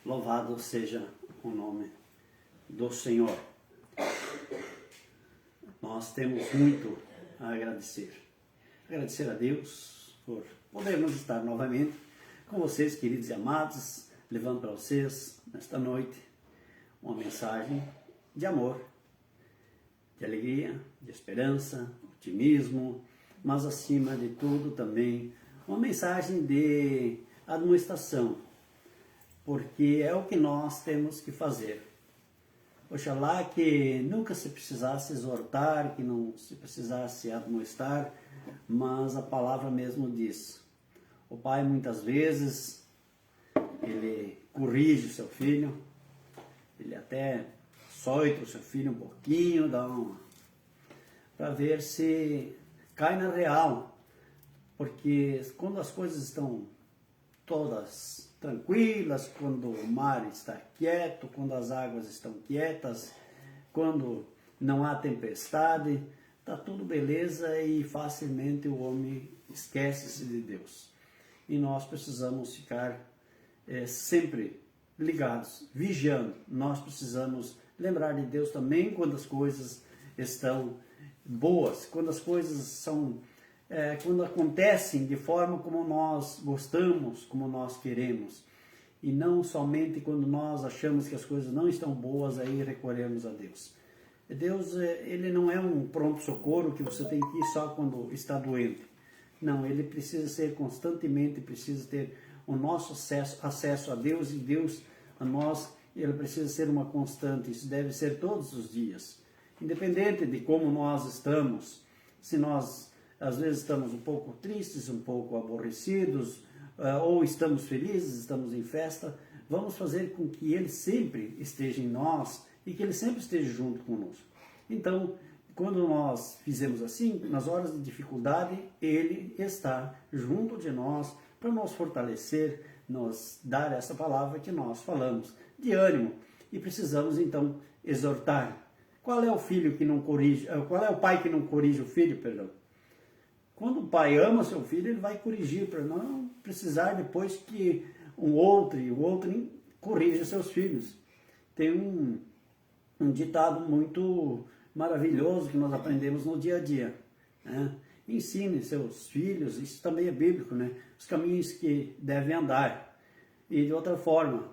Louvado seja o nome do Senhor. Nós temos muito a agradecer. Agradecer a Deus por podermos estar novamente com vocês, queridos e amados, levando para vocês, nesta noite, uma mensagem de amor, de alegria, de esperança, otimismo, mas acima de tudo também uma mensagem de admoestação, porque é o que nós temos que fazer. Oxalá que nunca se precisasse exortar, que não se precisasse admoestar, mas a palavra mesmo diz. O pai muitas vezes, ele corrige o seu filho, ele até açoita o seu filho um pouquinho, para ver se cai na real, porque quando as coisas estão todas tranquilas, quando o mar está quieto, quando as águas estão quietas, quando não há tempestade, está tudo beleza e facilmente o homem esquece-se de Deus. E nós precisamos ficar sempre ligados, vigiando. Nós precisamos lembrar de Deus também quando as coisas estão boas, quando as coisas são quando acontecem de forma como nós gostamos, como nós queremos, e não somente quando nós achamos que as coisas não estão boas, aí recorremos a Deus. Deus, ele não é um pronto-socorro que você tem que ir só quando está doente. Não, ele precisa ser constantemente, precisa ter o nosso acesso a Deus, e Deus a nós, ele precisa ser uma constante, isso deve ser todos os dias. independente de como nós estamos, se nós às vezes estamos um pouco tristes, um pouco aborrecidos, ou estamos felizes, estamos em festa, vamos fazer com que Ele sempre esteja em nós e que Ele sempre esteja junto conosco. Então, quando nós fizemos assim, nas horas de dificuldade, Ele está junto de nós para nos fortalecer, nos dar essa palavra que nós falamos, de ânimo. E precisamos então exortar. Qual é o filho que não corrige? Qual é o pai que não corrige o filho, perdão? Quando o pai ama seu filho, ele vai corrigir para não precisar depois que o outro corrija seus filhos. Tem um ditado muito maravilhoso que nós aprendemos no dia a dia, né? Ensine seus filhos, isso também é bíblico, né? Os caminhos que devem andar. E de outra forma,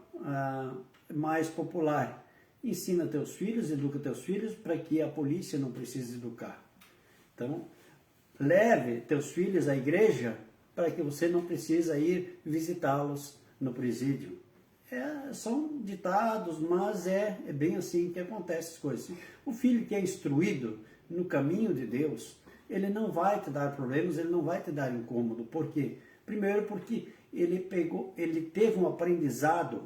mais popular, ensina teus filhos, educa teus filhos para que a polícia não precise educar. Então, leve teus filhos à igreja para que você não precisa ir visitá-los no presídio. São ditados, mas é bem assim que acontece as coisas. O filho que é instruído no caminho de Deus, ele não vai te dar problemas, ele não vai te dar incômodo. Por quê? Primeiro porque ele teve um aprendizado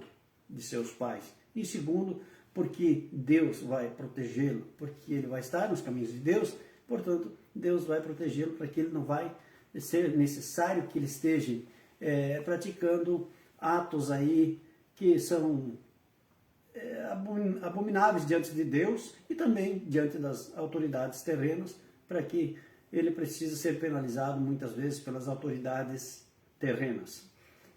de seus pais. E segundo, porque Deus vai protegê-lo, porque ele vai estar nos caminhos de Deus, portanto, Deus vai protegê-lo para que ele não vai ser necessário que ele esteja praticando atos aí que são abomináveis diante de Deus e também diante das autoridades terrenas, para que ele precise ser penalizado muitas vezes pelas autoridades terrenas.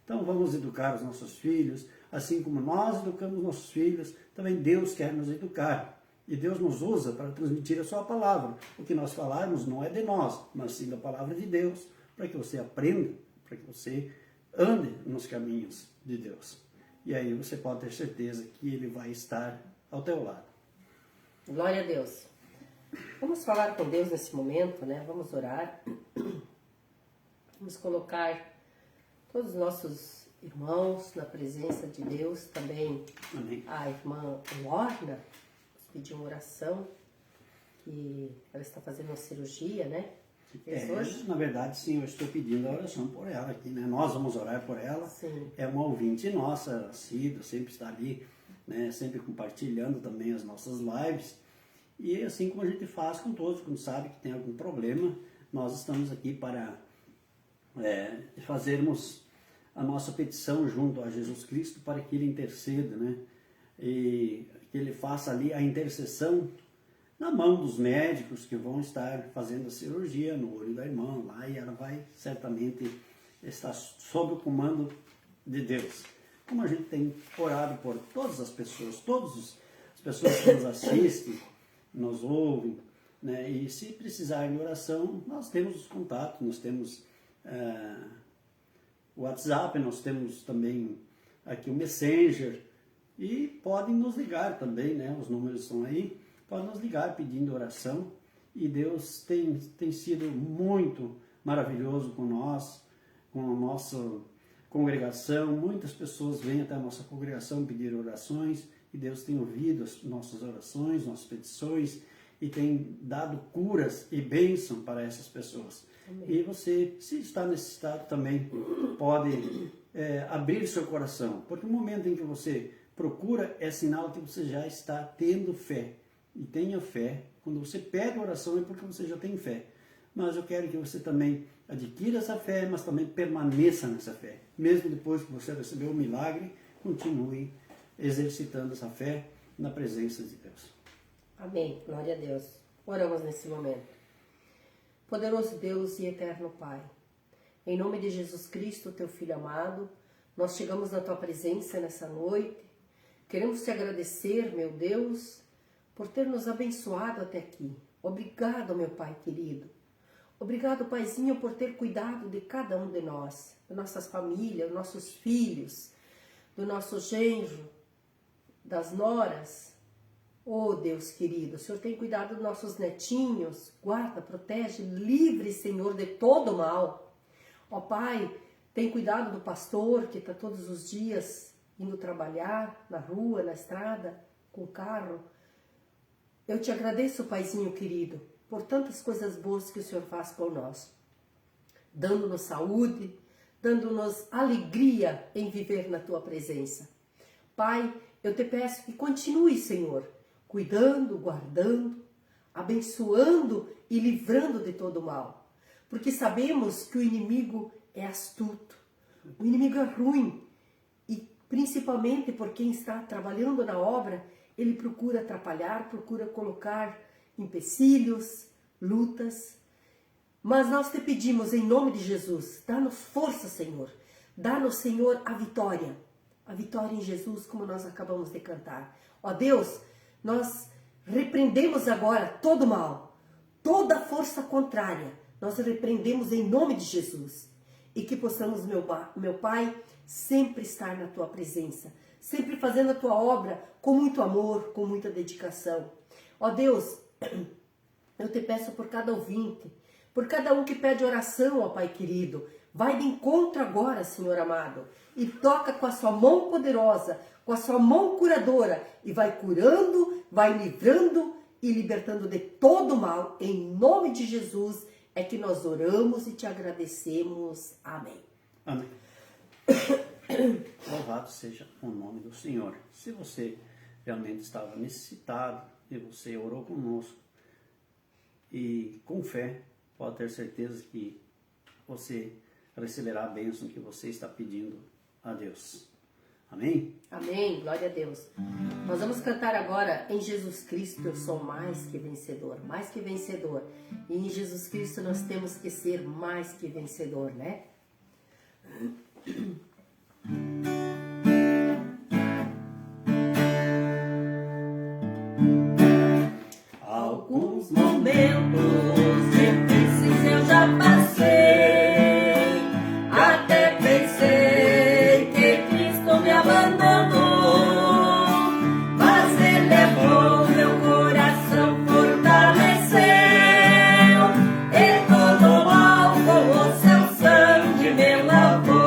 Então vamos educar os nossos filhos, assim como nós educamos nossos filhos, também Deus quer nos educar. E Deus nos usa para transmitir a sua palavra. O que nós falarmos não é de nós, mas sim da palavra de Deus, para que você aprenda, para que você ande nos caminhos de Deus. E aí você pode ter certeza que Ele vai estar ao teu lado. Glória a Deus. Vamos falar com Deus nesse momento, né? Vamos orar. Vamos colocar todos os nossos irmãos na presença de Deus. Também Amém. a irmã Lorna pediu uma oração, que ela está fazendo uma cirurgia, né? Hoje? Na verdade, sim, eu estou pedindo a oração por ela aqui, né? Nós vamos orar por ela. Sim. É uma ouvinte nossa, assídua, sempre está ali, né? Sempre compartilhando também as nossas lives. E assim como a gente faz com todos, quando sabe que tem algum problema, nós estamos aqui para fazermos a nossa petição junto a Jesus Cristo para que Ele interceda, né? E que Ele faça ali a intercessão na mão dos médicos que vão estar fazendo a cirurgia no olho da irmã lá, e ela vai certamente estar sob o comando de Deus. Como a gente tem orado por todas as pessoas, as pessoas que nos assistem, nos ouvem, né? E se precisar de oração, nós temos os contatos, nós temos o WhatsApp, nós temos também aqui o Messenger, e podem nos ligar também, né? Os números estão aí, podem nos ligar pedindo oração, e Deus tem sido muito maravilhoso com nós, com a nossa congregação. Muitas pessoas vêm até a nossa congregação pedir orações, e Deus tem ouvido as nossas orações, nossas petições, e tem dado curas e bênção para essas pessoas. Amém. E você, se está necessitado também, pode abrir seu coração, porque no momento em que você procura, é sinal que você já está tendo fé. E tenha fé. Quando você pede oração é porque você já tem fé. Mas eu quero que você também adquira essa fé, mas também permaneça nessa fé. Mesmo depois que você recebeu o milagre, continue exercitando essa fé na presença de Deus. Amém. Glória a Deus. Oramos nesse momento. Poderoso Deus e eterno Pai, em nome de Jesus Cristo, teu Filho amado, nós chegamos na tua presença nessa noite. Queremos te agradecer, meu Deus, por ter nos abençoado até aqui. Obrigado, meu Pai querido. Obrigado, Paizinho, por ter cuidado de cada um de nós, de nossas famílias, dos nossos filhos, do nosso genro, das noras. Oh, Deus querido, o Senhor tem cuidado dos nossos netinhos. Guarda, protege, livre, Senhor, de todo mal. Ó Pai, tem cuidado do pastor que está todos os dias indo trabalhar na rua, na estrada, com o carro. Eu te agradeço, Paizinho querido, por tantas coisas boas que o Senhor faz por nós, dando-nos saúde, dando-nos alegria em viver na tua presença. Pai, eu te peço que continue, Senhor, cuidando, guardando, abençoando e livrando de todo mal, porque sabemos que o inimigo é astuto, o inimigo é ruim, e principalmente por quem está trabalhando na obra, ele procura atrapalhar, procura colocar empecilhos, lutas. Mas nós te pedimos em nome de Jesus, dá-nos força, Senhor. Dá-nos, Senhor, a vitória em Jesus, como nós acabamos de cantar. Ó Deus, nós repreendemos agora todo mal, toda força contrária. Nós repreendemos em nome de Jesus. E que possamos, meu Pai, sempre estar na tua presença, sempre fazendo a tua obra com muito amor, com muita dedicação. Ó Deus, eu te peço por cada ouvinte, por cada um que pede oração, ó Pai querido, vai de encontro agora, Senhor amado, e toca com a sua mão poderosa, com a sua mão curadora, e vai curando, vai livrando e libertando de todo mal. Em nome de Jesus é que nós oramos e te agradecemos. Amém. Amém. Louvado seja o nome do Senhor. Se você realmente estava necessitado e você orou conosco e com fé, pode ter certeza que você receberá a bênção que você está pedindo a Deus. Amém? Amém, glória a Deus. Nós vamos cantar agora em Jesus Cristo, eu sou mais que vencedor, mais que vencedor. E em Jesus Cristo nós temos que ser mais que vencedor, né? Alguns momentos difíceis eu já passei, até pensei que Cristo me abandonou, mas Ele é bom, meu coração fortaleceu, e todo mal com o seu sangue me lavou.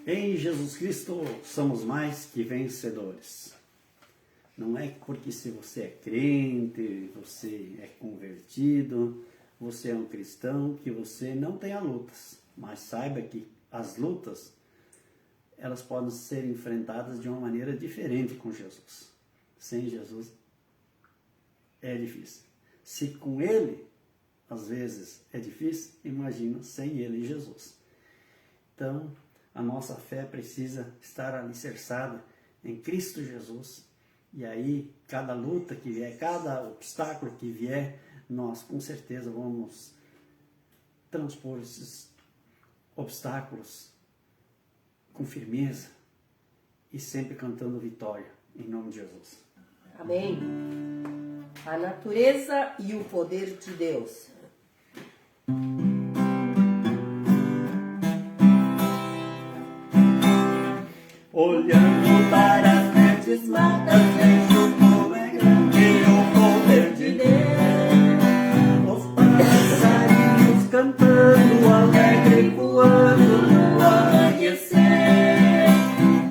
Em Jesus Cristo somos mais que vencedores. Não é porque se você é crente, você é convertido, você é um cristão, que você não tenha lutas. Mas saiba que as lutas, elas podem ser enfrentadas de uma maneira diferente com Jesus. Sem Jesus é difícil. Se com Ele, às vezes, é difícil, imagina sem Ele, Jesus. Então, a nossa fé precisa estar alicerçada em Cristo Jesus. E aí, cada luta que vier, cada obstáculo que vier, nós com certeza vamos transpor esses obstáculos com firmeza e sempre cantando vitória, em nome de Jesus. Amém. A natureza e o poder de Deus. Olhando para as grandes matas, vejo como é grande o poder de Deus. Os passarinhos cantando, Alegre voando no amanhecer,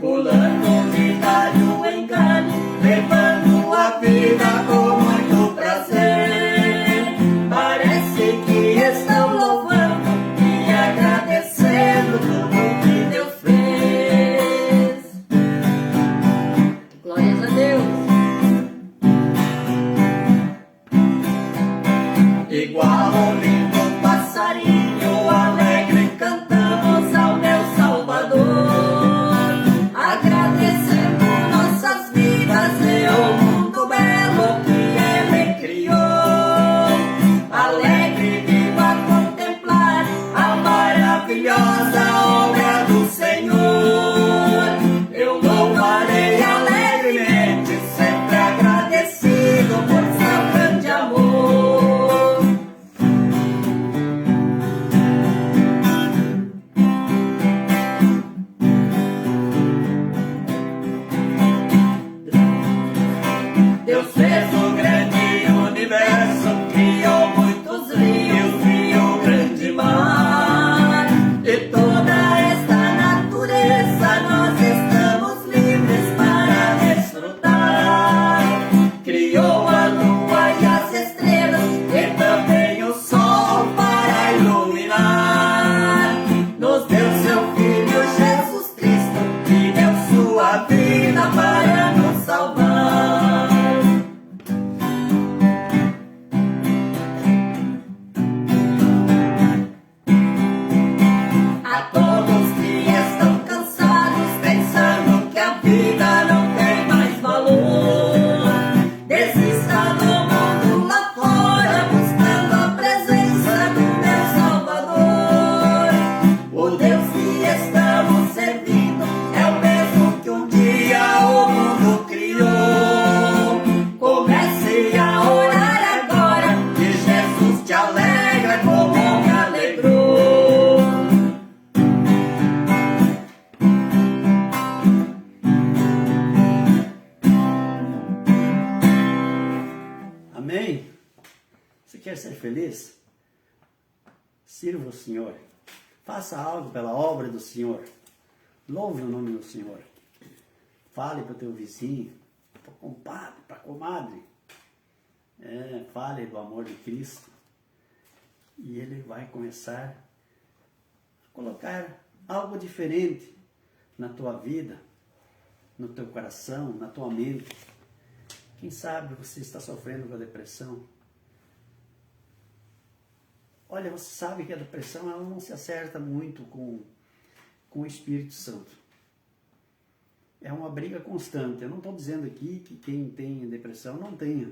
pulando de galho em galho, levando a vida com muito prazer. Parece que estão louvando e agradecendo tudo que Deus fez. Glórias a Deus. Igual um lindo passarinho alegre cantamos ao meu Salvador, agradecendo nossas vidas e o mundo belo que Ele criou. Alegre vivo a contemplar a maravilhosa obra do Senhor. Eu louvarei alegremente, sempre agradecido por seu grande amor. Deus fez um grande universo, criou muitos rios e um grande mar. E toda esta natureza nós estamos livres para desfrutar. Criou a lua e as estrelas e também o sol para iluminar. Nos deu seu Filho Jesus Cristo e deu sua vida para nos salvar. A todos que estão cansados, pensando que a vida não tem mais valor, desista do mundo lá fora, buscando a presença do meu Salvador. O Deus que estamos servindo é o mesmo que um dia o mundo criou. Comece a orar agora, que Jesus te alegra como me alegrou. Amém? Você quer ser feliz? Sirva o Senhor. Faça algo pela obra do Senhor. Louve o nome do Senhor. Fale para o teu vizinho, para o compadre, para a comadre. Fale do amor de Cristo. E Ele vai começar a colocar algo diferente na tua vida, no teu coração, na tua mente. Quem sabe você está sofrendo com a depressão. Olha, você sabe que a depressão ela não se acerta muito com o Espírito Santo. É uma briga constante. Eu não estou dizendo aqui que quem tem depressão não tenha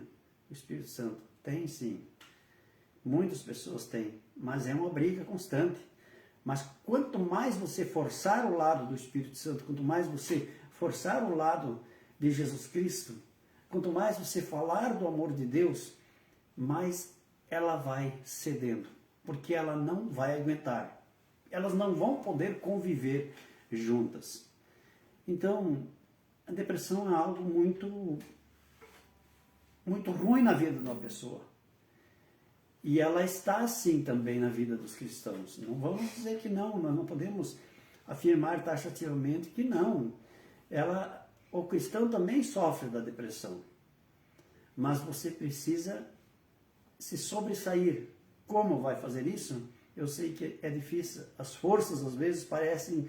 o Espírito Santo. Tem sim. Muitas pessoas têm. Mas é uma briga constante. Mas quanto mais você forçar o lado do Espírito Santo, quanto mais você forçar o lado de Jesus Cristo, quanto mais você falar do amor de Deus, mais ela vai cedendo. Porque ela não vai aguentar. Elas não vão poder conviver juntas. Então, a depressão é algo muito ruim na vida de uma pessoa. E ela está assim também na vida dos cristãos. Não vamos dizer que não, nós não podemos afirmar taxativamente que não. O cristão também sofre da depressão. Mas você precisa se sobressair. Como vai fazer isso? Eu sei que é difícil. As forças, às vezes, parecem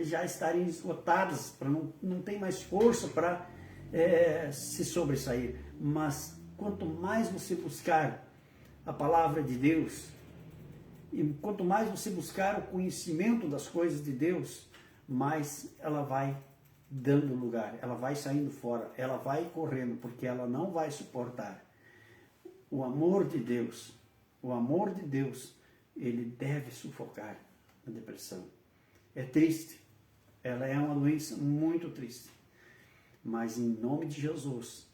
já estarem esgotadas. Não tem mais força para se sobressair. Mas quanto mais você buscar a palavra de Deus, e quanto mais você buscar o conhecimento das coisas de Deus, mais ela vai dando lugar, ela vai saindo fora, ela vai correndo, porque ela não vai suportar. O amor de Deus, ele deve sufocar a depressão. É triste, ela é uma doença muito triste, mas em nome de Jesus,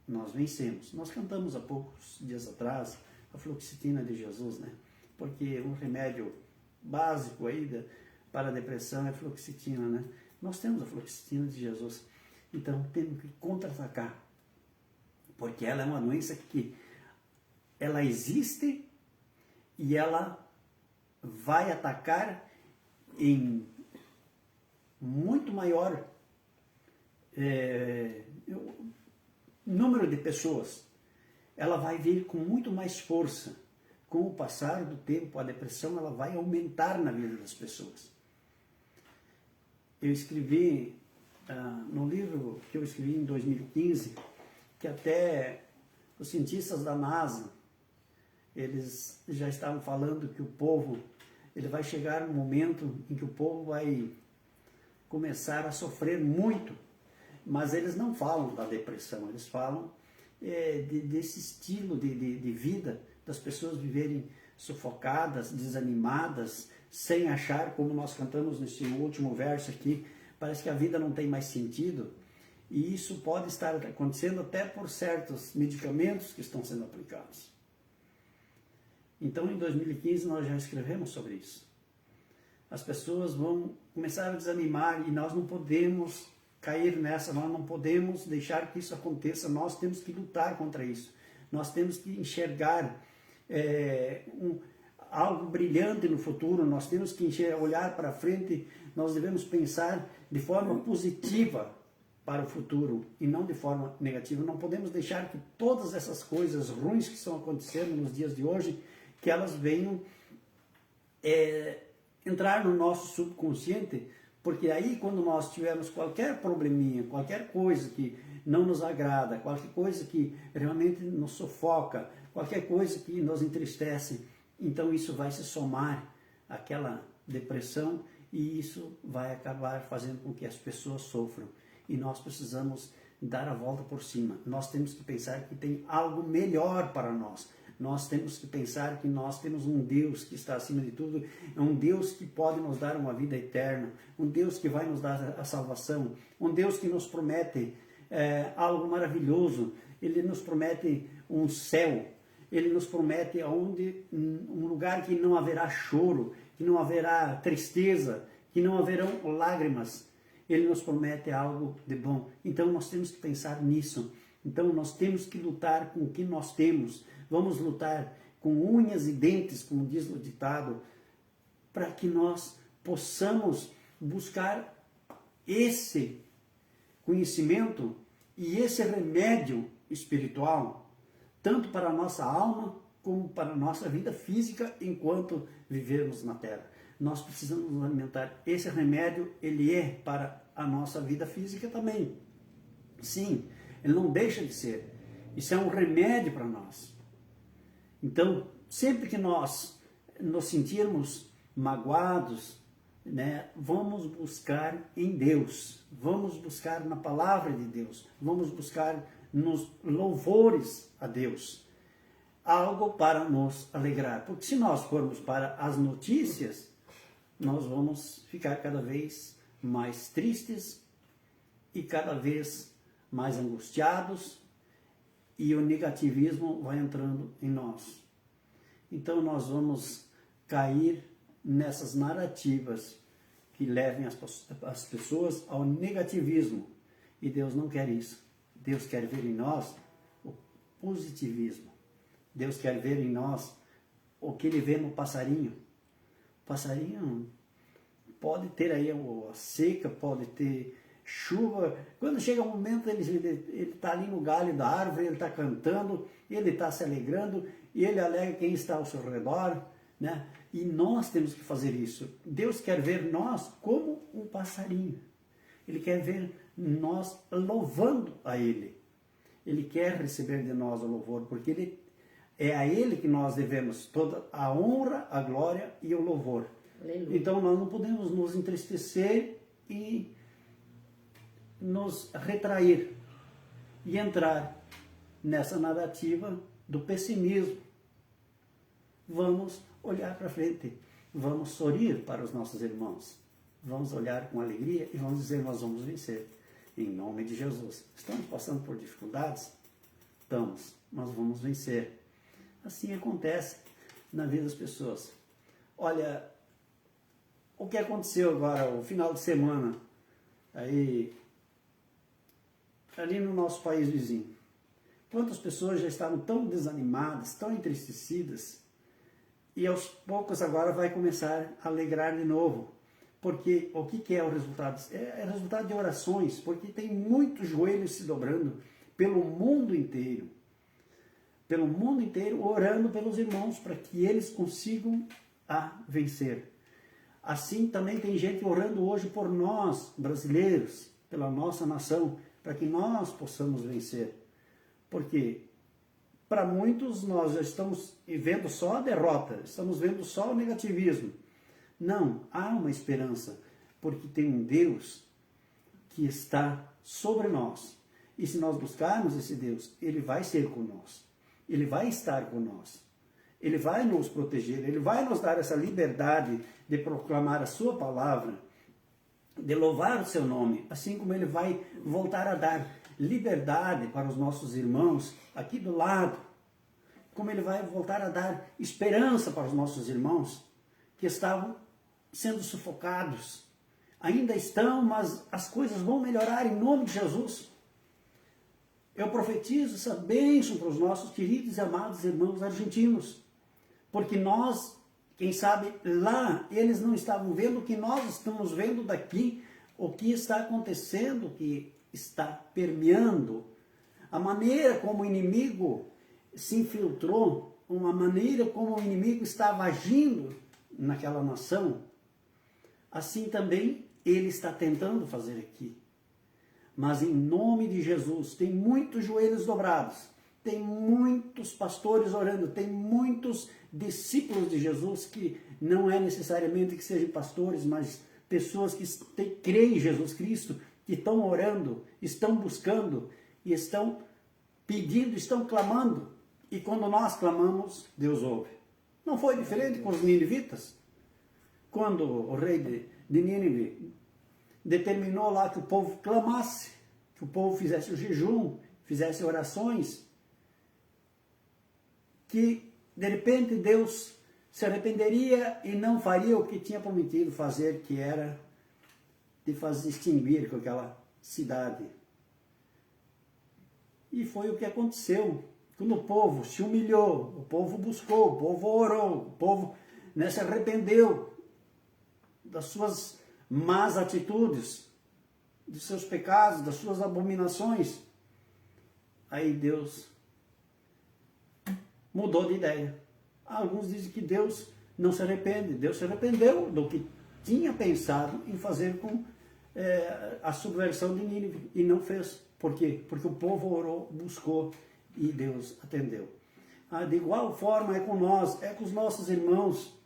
nós vencemos. Nós cantamos há poucos dias atrás a fluoxetina de Jesus, né? Porque um remédio básico aí para a depressão é a fluoxetina, né? Nós temos a fluoxetina de Jesus, então temos que contra-atacar, porque ela é uma doença que ela existe e ela vai atacar em muito maior número de pessoas. Ela vai vir com muito mais força. Com o passar do tempo, a depressão ela vai aumentar na vida das pessoas. Eu escrevi no livro que eu escrevi em 2015, que até os cientistas da NASA, eles já estavam falando que o povo, ele vai chegar um momento em que o povo vai começar a sofrer muito, mas eles não falam da depressão, eles falam desse estilo de vida, das pessoas viverem sufocadas, desanimadas, sem achar, como nós cantamos nesse último verso aqui, parece que a vida não tem mais sentido, e isso pode estar acontecendo até por certos medicamentos que estão sendo aplicados. Então, em 2015, nós já escrevemos sobre isso. As pessoas vão começar a desanimar e nós não podemos cair nessa, nós não podemos deixar que isso aconteça, nós temos que lutar contra isso. Nós temos que enxergar algo brilhante no futuro, nós temos que olhar para frente, nós devemos pensar de forma positiva para o futuro e não de forma negativa. Não podemos deixar que todas essas coisas ruins que estão acontecendo nos dias de hoje, que elas venham entrar no nosso subconsciente, porque aí quando nós tivermos qualquer probleminha, qualquer coisa que não nos agrada, qualquer coisa que realmente nos sufoca, qualquer coisa que nos entristece, então isso vai se somar àquela depressão e isso vai acabar fazendo com que as pessoas sofram. E nós precisamos dar a volta por cima. Nós temos que pensar que tem algo melhor para nós. Nós temos que pensar que nós temos um Deus que está acima de tudo, é um Deus que pode nos dar uma vida eterna, um Deus que vai nos dar a salvação, um Deus que nos promete algo maravilhoso. Ele nos promete um céu, Ele nos promete um lugar que não haverá choro, que não haverá tristeza, que não haverão lágrimas. Ele nos promete algo de bom. Então nós temos que pensar nisso. Então nós temos que lutar com o que nós temos. Vamos lutar com unhas e dentes, como diz o ditado, para que nós possamos buscar esse conhecimento e esse remédio espiritual, tanto para a nossa alma como para a nossa vida física enquanto vivermos na Terra. Nós precisamos nos alimentar. Esse remédio, ele é para a nossa vida física também. Sim, ele não deixa de ser. Isso é um remédio para nós. Então, sempre que nós nos sentirmos magoados, né, vamos buscar em Deus, vamos buscar na palavra de Deus, vamos buscar nos louvores a Deus, algo para nos alegrar. Porque se nós formos para as notícias, nós vamos ficar cada vez mais tristes e cada vez mais angustiados, e o negativismo vai entrando em nós. Então nós vamos cair nessas narrativas que levem as pessoas ao negativismo. E Deus não quer isso. Deus quer ver em nós o positivismo. Deus quer ver em nós o que Ele vê no passarinho. O passarinho, pode ter aí a seca, pode ter chuva. Quando chega um momento, ele está ali no galho da árvore, ele está cantando, ele está se alegrando, e ele alegra quem está ao seu redor, né? E nós temos que fazer isso. Deus quer ver nós como um passarinho. Ele quer ver nós louvando a Ele. Ele quer receber de nós o louvor, porque é a Ele que nós devemos toda a honra, a glória e o louvor. Aleluia. Então nós não podemos nos entristecer e nos retrair e entrar nessa narrativa do pessimismo. Vamos olhar para frente, vamos sorrir para os nossos irmãos, vamos olhar com alegria e vamos dizer: nós vamos vencer, em nome de Jesus. Estamos passando por dificuldades? Estamos, mas vamos vencer. Assim acontece na vida das pessoas. Olha, o que aconteceu agora, o final de semana, ali no nosso país vizinho. Quantas pessoas já estavam tão desanimadas, tão entristecidas, e aos poucos agora vai começar a alegrar de novo. Porque o que é o resultado? É resultado de orações, porque tem muitos joelhos se dobrando pelo mundo inteiro. Pelo mundo inteiro, orando pelos irmãos, para que eles consigam vencer. Assim também tem gente orando hoje por nós, brasileiros, pela nossa nação, para que nós possamos vencer. Porque para muitos nós já estamos vendo só a derrota, estamos vendo só o negativismo. Não, há uma esperança, porque tem um Deus que está sobre nós. E se nós buscarmos esse Deus, Ele vai ser conosco. Ele vai estar conosco. Ele vai nos proteger, Ele vai nos dar essa liberdade de proclamar a sua palavra, de louvar o seu nome, assim como Ele vai voltar a dar liberdade para os nossos irmãos aqui do lado, como Ele vai voltar a dar esperança para os nossos irmãos que estavam sendo sufocados. Ainda estão, mas as coisas vão melhorar em nome de Jesus. Eu profetizo essa bênção para os nossos queridos e amados irmãos argentinos, porque nós, quem sabe, lá eles não estavam vendo o que nós estamos vendo daqui, o que está acontecendo, o que está permeando, a maneira como o inimigo se infiltrou, uma maneira como o inimigo estava agindo naquela nação, assim também ele está tentando fazer aqui. Mas em nome de Jesus, tem muitos joelhos dobrados, tem muitos pastores orando, tem muitos discípulos de Jesus que não é necessariamente que sejam pastores, mas pessoas que creem em Jesus Cristo, que estão orando, estão buscando, e estão pedindo, estão clamando. E quando nós clamamos, Deus ouve. Não foi diferente com os ninivitas? Quando o rei de Nínive determinou lá que o povo clamasse, que o povo fizesse o jejum, fizesse orações, que de repente Deus se arrependeria e não faria o que tinha prometido fazer, que era de fazer extinguir com aquela cidade. E foi o que aconteceu. Quando o povo se humilhou, o povo buscou, o povo orou, o povo se arrependeu das suas más atitudes, dos seus pecados, das suas abominações, aí Deus mudou de ideia. Alguns dizem que Deus não se arrepende. Deus se arrependeu do que tinha pensado em fazer com a subversão de Nínive e não fez. Por quê? Porque o povo orou, buscou e Deus atendeu. De igual forma é com nós, é com os nossos irmãos.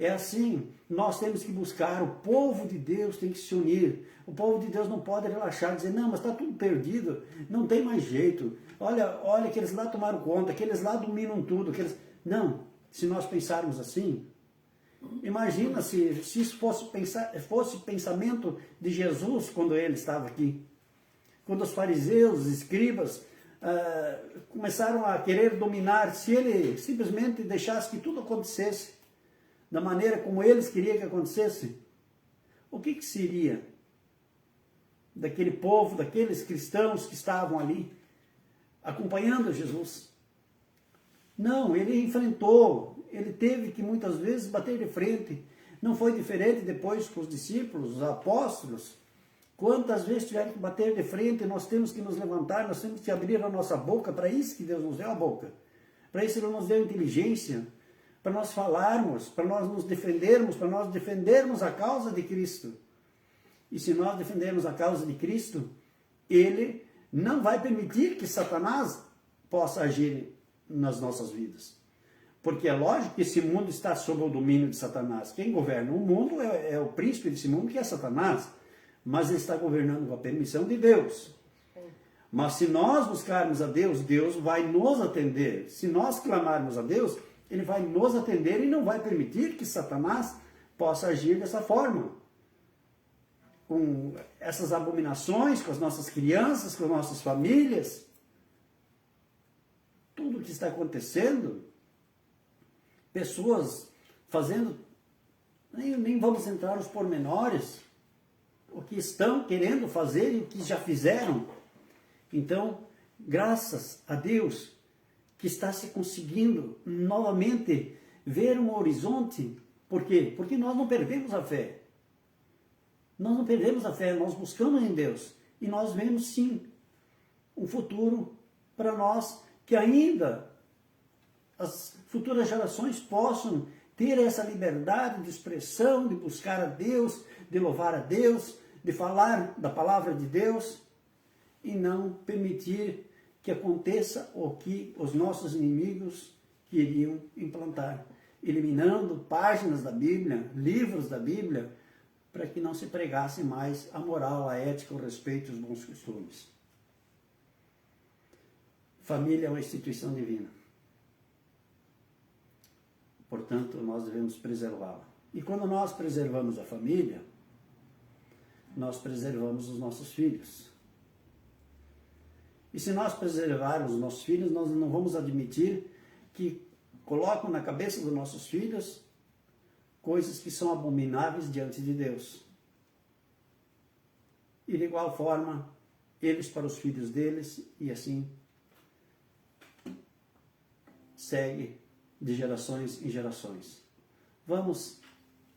É assim, nós temos que buscar, o povo de Deus tem que se unir. O povo de Deus não pode relaxar, dizer: não, mas está tudo perdido, não tem mais jeito. Olha, aqueles lá tomaram conta, aqueles lá dominam tudo. Não, se nós pensarmos assim, imagina se isso fosse pensamento de Jesus quando ele estava aqui. Quando os fariseus, os escribas, começaram a querer dominar, se ele simplesmente deixasse que tudo acontecesse da maneira como eles queriam que acontecesse, o que seria daquele povo, daqueles cristãos que estavam ali acompanhando Jesus? Não, ele enfrentou, ele teve que muitas vezes bater de frente, Não foi diferente depois com os discípulos, os apóstolos. Quantas vezes tiveram que bater de frente, nós temos que nos levantar, nós temos que abrir a nossa boca, para isso que Deus nos deu a boca. Para isso Ele nos deu inteligência, para nós falarmos, para nós nos defendermos, para nós defendermos a causa de Cristo. E se nós defendermos a causa de Cristo, Ele não vai permitir que Satanás possa agir nas nossas vidas. Porque é lógico que esse mundo está sob o domínio de Satanás. Quem governa o mundo é o príncipe desse mundo, que é Satanás. Mas ele está governando com a permissão de Deus. Mas se nós buscarmos a Deus, Deus vai nos atender. Se nós clamarmos a Deus, Ele vai nos atender e não vai permitir que Satanás possa agir dessa forma. Com essas abominações, com as nossas crianças, com as nossas famílias. Tudo o que está acontecendo, pessoas fazendo, nem vamos entrar nos pormenores, o que estão querendo fazer e o que já fizeram. Então, graças a Deus, que está se conseguindo novamente ver um horizonte. Por quê? Porque nós não perdemos a fé. Nós não perdemos a fé, nós buscamos em Deus. E nós vemos sim um futuro para nós, que ainda as futuras gerações possam ter essa liberdade de expressão, de buscar a Deus, de louvar a Deus, de falar da palavra de Deus, e não permitir que aconteça o que os nossos inimigos queriam implantar, eliminando páginas da Bíblia, livros da Bíblia, para que não se pregasse mais a moral, a ética, o respeito e os bons costumes. Família é uma instituição divina. Portanto, nós devemos preservá-la. E quando nós preservamos a família, nós preservamos os nossos filhos. E se nós preservarmos os nossos filhos, nós não vamos admitir que colocam na cabeça dos nossos filhos coisas que são abomináveis diante de Deus. E de igual forma, eles para os filhos deles, e assim segue de gerações em gerações. Vamos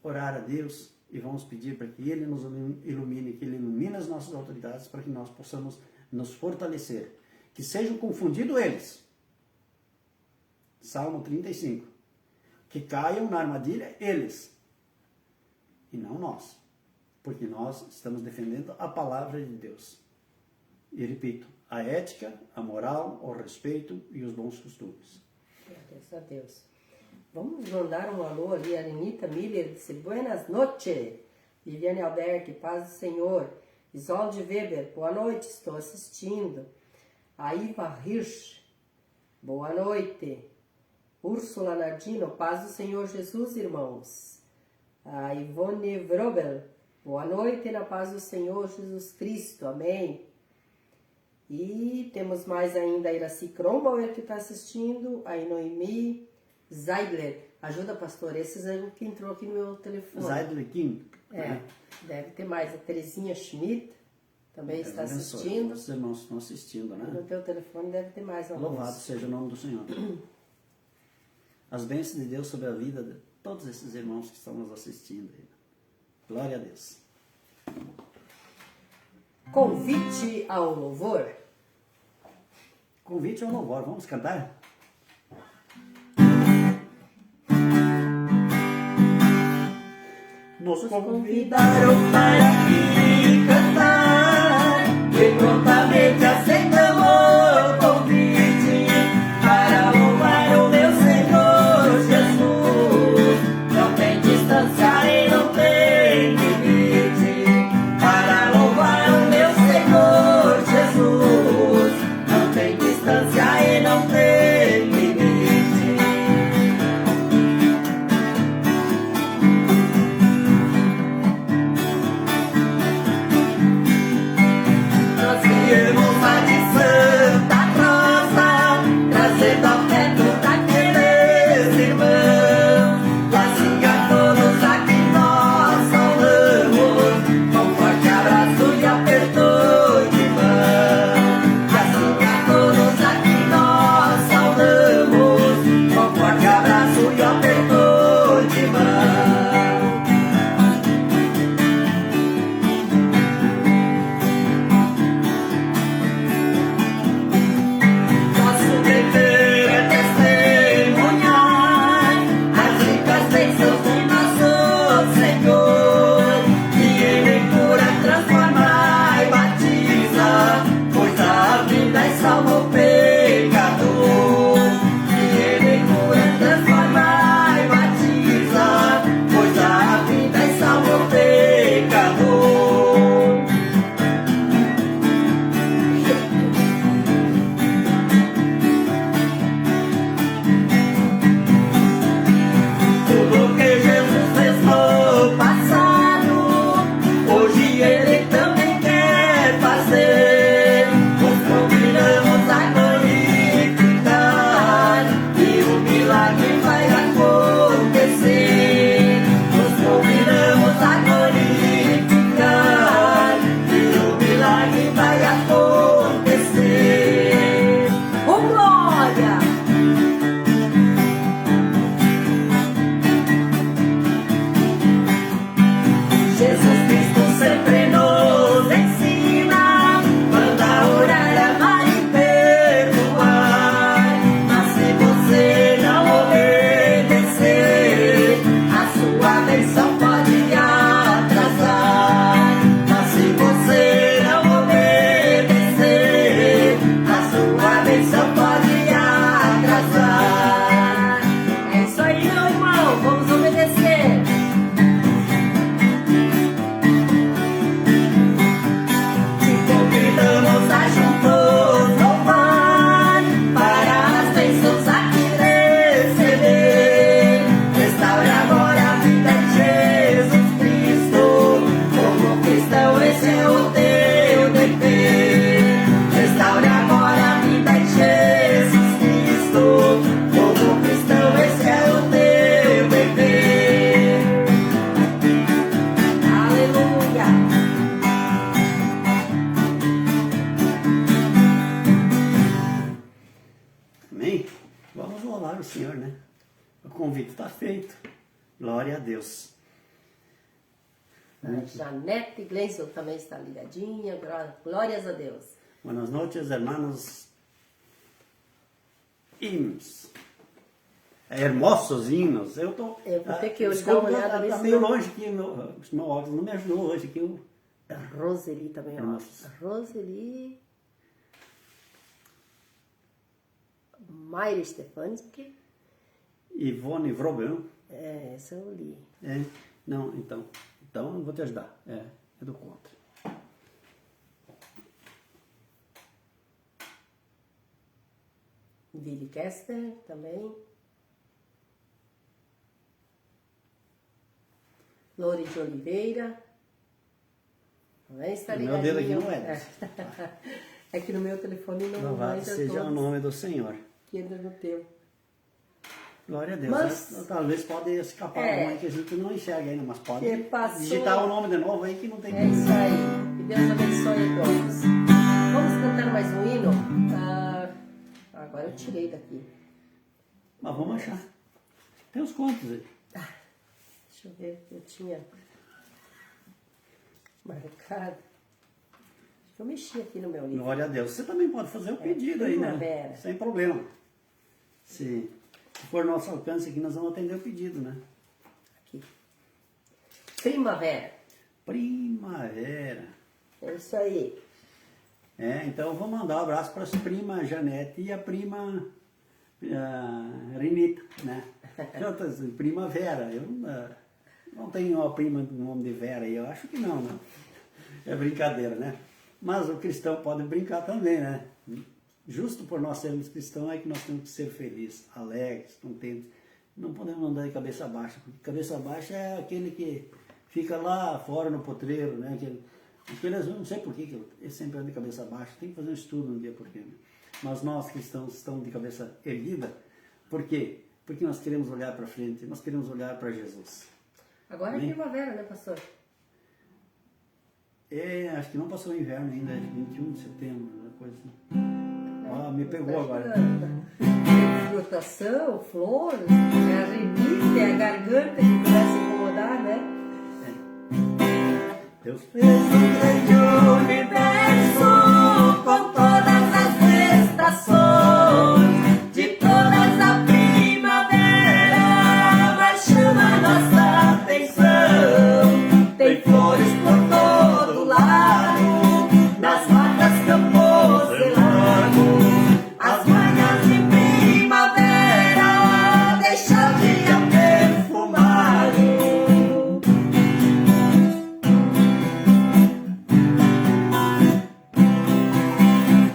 orar a Deus e vamos pedir para que Ele nos ilumine, que Ele ilumine as nossas autoridades, para que nós possamos nos fortalecer. Que sejam confundidos eles. Salmo 35. Que caiam na armadilha eles, e não nós. Porque nós estamos defendendo a palavra de Deus. E repito, a ética, a moral, o respeito e os bons costumes. Graças a Deus. Vamos mandar um alô ali, a Anita Miller disse, buenas noches. Viviane Alberti, paz do Senhor. Isolde Weber, boa noite, estou assistindo. A Iva Hirsch, boa noite. Úrsula Nardino, paz do Senhor Jesus, irmãos. A Ivone Vrobel, boa noite, na paz do Senhor Jesus Cristo, amém. E temos mais ainda a Iraci Kronbauer que está assistindo, a Noemi Zeidler. Ajuda, pastor, esses é o que entrou aqui no meu telefone. Zeidler Kim. É, deve ter mais. A Terezinha Schmidt também está assistindo. Os irmãos estão assistindo, né? No teu telefone deve ter mais alguns. Louvado seja o nome do Senhor. As bênçãos de Deus sobre a vida de todos esses irmãos que estão nos assistindo. Glória a Deus. Convite ao louvor. Convite ao louvor. Vamos cantar? Nos convidaram para aqui cantar e prontamente aceitamos o convite para louvar o meu Senhor Jesus. Não tem distância e não tem limite para louvar o meu Senhor Jesus. Não tem distância e não tem limite. Nós convite está feito. Glória a Deus. A Janete Gleison também está ligadinha. Glórias a Deus. Buenas noches, hermanos. Hinos. Hermosos hinos. Eu vou ter que dar uma olhada Tá nesse meio nome. longe aqui, meu óculos não me ajudou hoje aqui. A Roseli também, ó. Nossa. A Roseli. Mayra Stefanski. Ivone Vrobel. Essa eu li. Não, então eu vou te ajudar. É do contra. Billy Kester também. Lore de Oliveira. Também está Meu dedo aqui ligadinho. não é. É que no meu telefone não Louvado entra seja o todos nome do Senhor. que entra no teu. Glória a Deus. Mas- Né? Talvez pode escapar algum aí que a gente não enxerga ainda, mas pode Que passou- digitar o nome de novo aí que não tem É isso aí. Que Deus abençoe a todos. Vamos cantar mais um hino? Agora eu tirei daqui. Mas vamos achar. Tem os contos aí. Deixa eu ver, eu tinha marcado. Acho que eu mexi aqui no meu livro. Glória a Deus. Você também pode fazer o pedido aí, né? primavera. Sem problema. Se for nosso alcance aqui, nós vamos atender o pedido, né? Aqui. Primavera. Primavera. É isso aí. Então eu vou mandar um abraço para as primas Janete e a prima Renita, né? Juntas, primavera. Eu não tenho uma prima com o nome de Vera aí, eu acho que não, né? É brincadeira, né? Mas o cristão pode brincar também, né? Justo por nós sermos cristãos é que nós temos que ser felizes, alegres, contentes. Não podemos andar de cabeça baixa, porque cabeça baixa é aquele que fica lá fora no potreiro, né? Eu não sei por que ele sempre anda de cabeça baixa, tem que fazer um estudo um dia por quê. Né? Mas nós cristãos estamos de cabeça erguida, por quê? Porque nós queremos olhar para frente, nós queremos olhar para Jesus. Agora é Amém? primavera, né, pastor? Acho que não passou o inverno ainda, é 21 de setembro, uma coisa assim. Me pegou agora. Tem flotação, flores, é a rinite, é a garganta que começa a incomodar, né? Deus Fez um grande universo com todas as estações, de todas a primavera, mas chama nossa atenção. Tem flores por todo lado, nas matas, campos e lagos, as manhãs de primavera deixam o dia perfumado.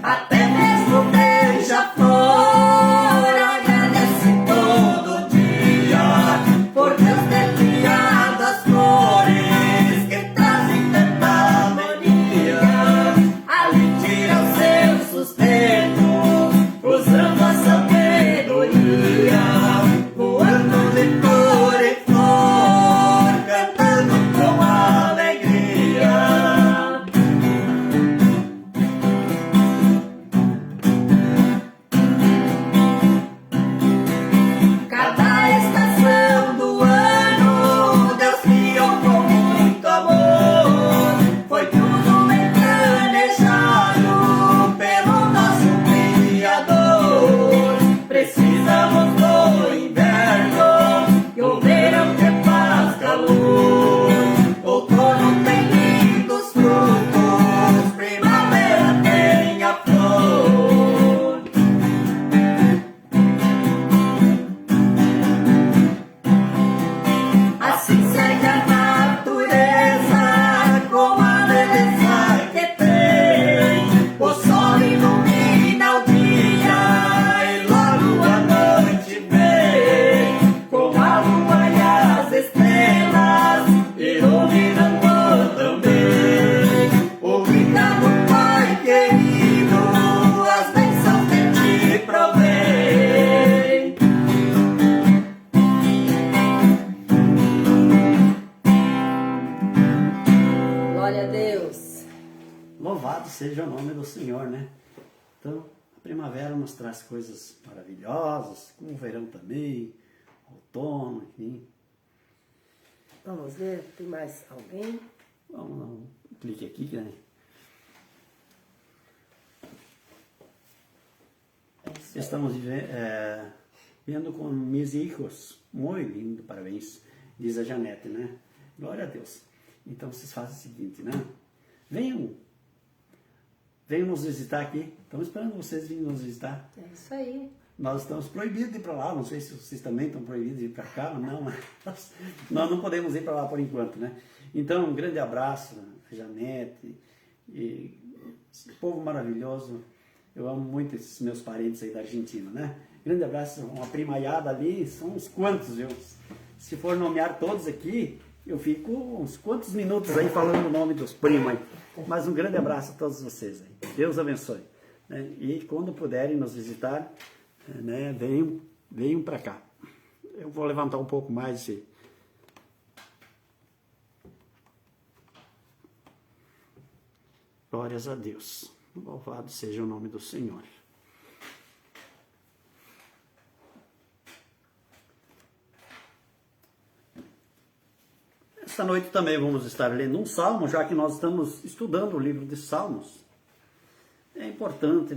Até mesmo beija-flor agradece todo dia por Deus ter criado as flores que trazem tanta harmonia. Ali tira o seu sustento, usando a sabedoria, voando de flor em flor, cantando com alegria. Cada estação do ano Deus criou com muito amor. Foi tudo bem planejado pelo nosso Criador. Precisamos do inverno e o verão que faz calor. Outono tem lindos frutos, primavera tem a flor. Assim segue a natureza com a beleza que tem. O sol ilumina o dia e logo a noite vem, com a lua e as estrelas iluminando também. Obrigado, Pai querido, as bênçãos que te provém. Glória a Deus. Louvado seja o nome do Senhor, né? Então, a primavera nos traz coisas maravilhosas, como o verão também, outono, enfim. Vamos ver, tem mais alguém? Vamos dar um clique aqui, né? Estamos vendo com meus filhos. Muito lindo, parabéns, diz a Janete, né? Glória a Deus. Então vocês fazem o seguinte, né? Venham nos visitar aqui. Estamos esperando vocês virem nos visitar. É isso aí. Nós estamos proibidos de ir para lá. Não sei se vocês também estão proibidos de ir para cá ou não, mas nós não podemos ir para lá por enquanto, né? Então, um grande abraço, Janete, e esse povo maravilhoso. Eu amo muito esses meus parentes aí da Argentina, né? Grande abraço, uma primaiada ali, são uns quantos, viu? Se for nomear todos aqui, eu fico uns quantos minutos aí falando o nome dos primos aí. Mas um grande abraço a todos vocês aí. Deus abençoe. Né? E quando puderem nos visitar, né, venham para cá. Eu vou levantar um pouco mais esse... Glórias a Deus. Louvado seja o nome do Senhor. Esta noite também vamos estar lendo um salmo, já que nós estamos estudando o livro de Salmos. É importante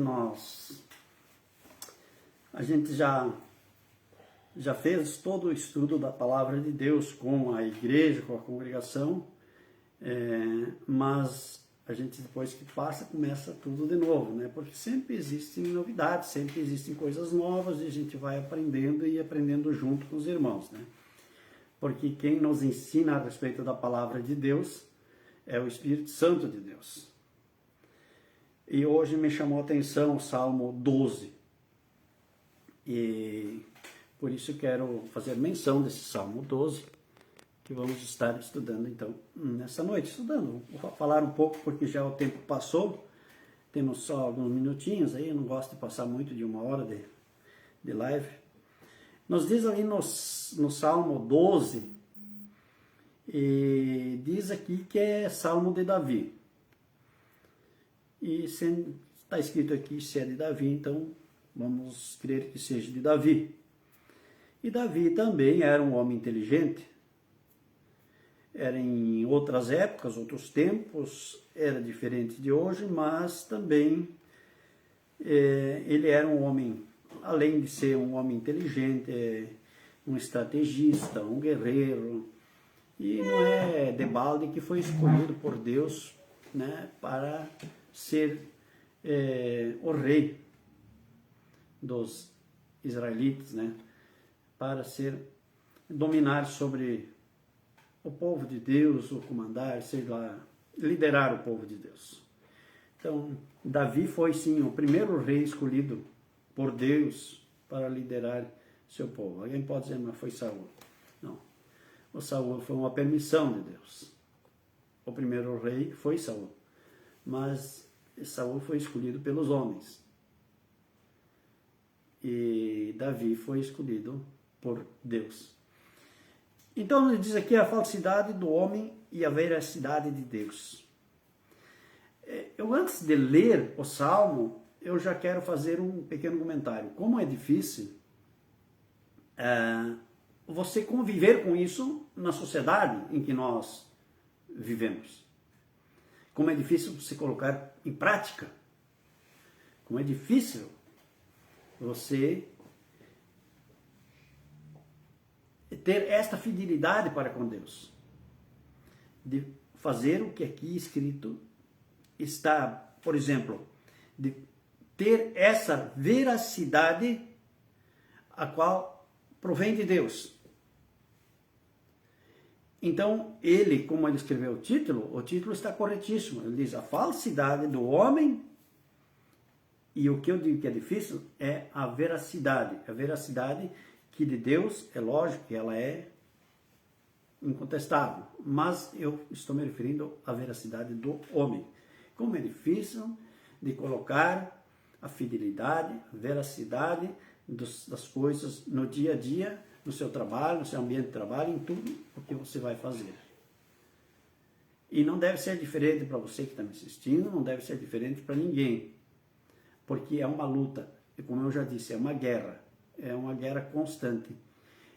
a gente já fez todo o estudo da palavra de Deus com a igreja, com a congregação, mas a gente depois que passa começa tudo de novo, né? Porque sempre existem novidades, sempre existem coisas novas e a gente vai aprendendo e aprendendo junto com os irmãos, né? Porque quem nos ensina a respeito da palavra de Deus é o Espírito Santo de Deus. E hoje me chamou a atenção o Salmo 12. E por isso quero fazer menção desse Salmo 12, que vamos estar estudando então nessa noite. Vou falar um pouco porque já o tempo passou, temos só alguns minutinhos aí, eu não gosto de passar muito de 1 hora de live. Nos diz ali no Salmo 12, e diz aqui que é Salmo de Davi. E está escrito aqui se é de Davi, então vamos crer que seja de Davi. E Davi também era um homem inteligente. Era em outras épocas, outros tempos, era diferente de hoje, mas também ele era um homem, além de ser um homem inteligente, um estrategista, um guerreiro, e não é debalde que foi escolhido por Deus, né, para ser o rei dos israelitas, né, para dominar sobre o povo de Deus, ou comandar, sei lá, liderar o povo de Deus. Então, Davi foi sim o primeiro rei escolhido por Deus para liderar seu povo. Alguém pode dizer, mas foi Saul. Não. O Saul foi uma permissão de Deus. O primeiro rei foi Saul. Mas Saul foi escolhido pelos homens. E Davi foi escolhido por Deus. Então ele diz aqui a falsidade do homem e a veracidade de Deus. Eu antes de ler o Salmo, eu já quero fazer um pequeno comentário. Como é difícil você conviver com isso na sociedade em que nós vivemos. Como é difícil você colocar em prática. Como é difícil você ter esta fidelidade para com Deus. De fazer o que aqui escrito está, por exemplo, de ter essa veracidade a qual provém de Deus. Então, ele, como ele escreveu o título está corretíssimo. Ele diz a falsidade do homem, e o que eu digo que é difícil é a veracidade. A veracidade que de Deus, é lógico que ela é incontestável, mas eu estou me referindo à veracidade do homem. Como é difícil de colocar a fidelidade, a veracidade das coisas no dia a dia, no seu trabalho, no seu ambiente de trabalho, em tudo o que você vai fazer. E não deve ser diferente para você que está me assistindo, não deve ser diferente para ninguém, porque é uma luta, e como eu já disse, é uma guerra constante.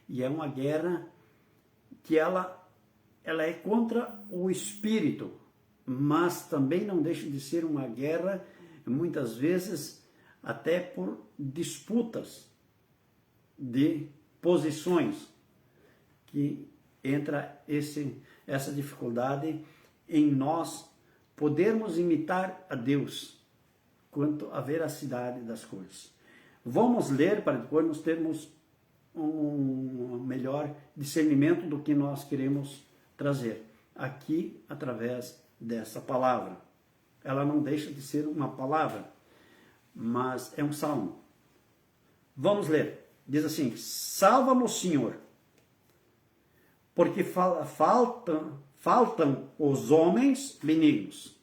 E é uma guerra que ela é contra o espírito, mas também não deixa de ser uma guerra, muitas vezes, até por disputas de posições, que entra essa dificuldade em nós podermos imitar a Deus quanto à veracidade das coisas. Vamos ler para depois nós termos um melhor discernimento do que nós queremos trazer aqui através dessa palavra. Ela não deixa de ser uma palavra, mas é um salmo. Vamos ler. Diz assim: salva-nos, Senhor, porque faltam os homens benignos.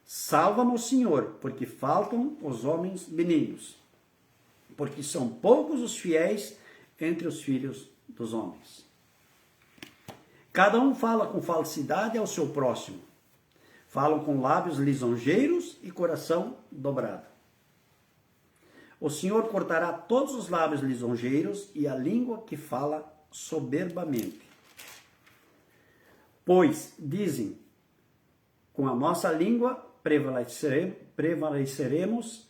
Salva-nos, Senhor, porque faltam os homens benignos, porque são poucos os fiéis entre os filhos dos homens. Cada um fala com falsidade ao seu próximo. Falam com lábios lisonjeiros e coração dobrado. O Senhor cortará todos os lábios lisonjeiros e a língua que fala soberbamente. Pois, dizem, com a nossa língua prevaleceremos,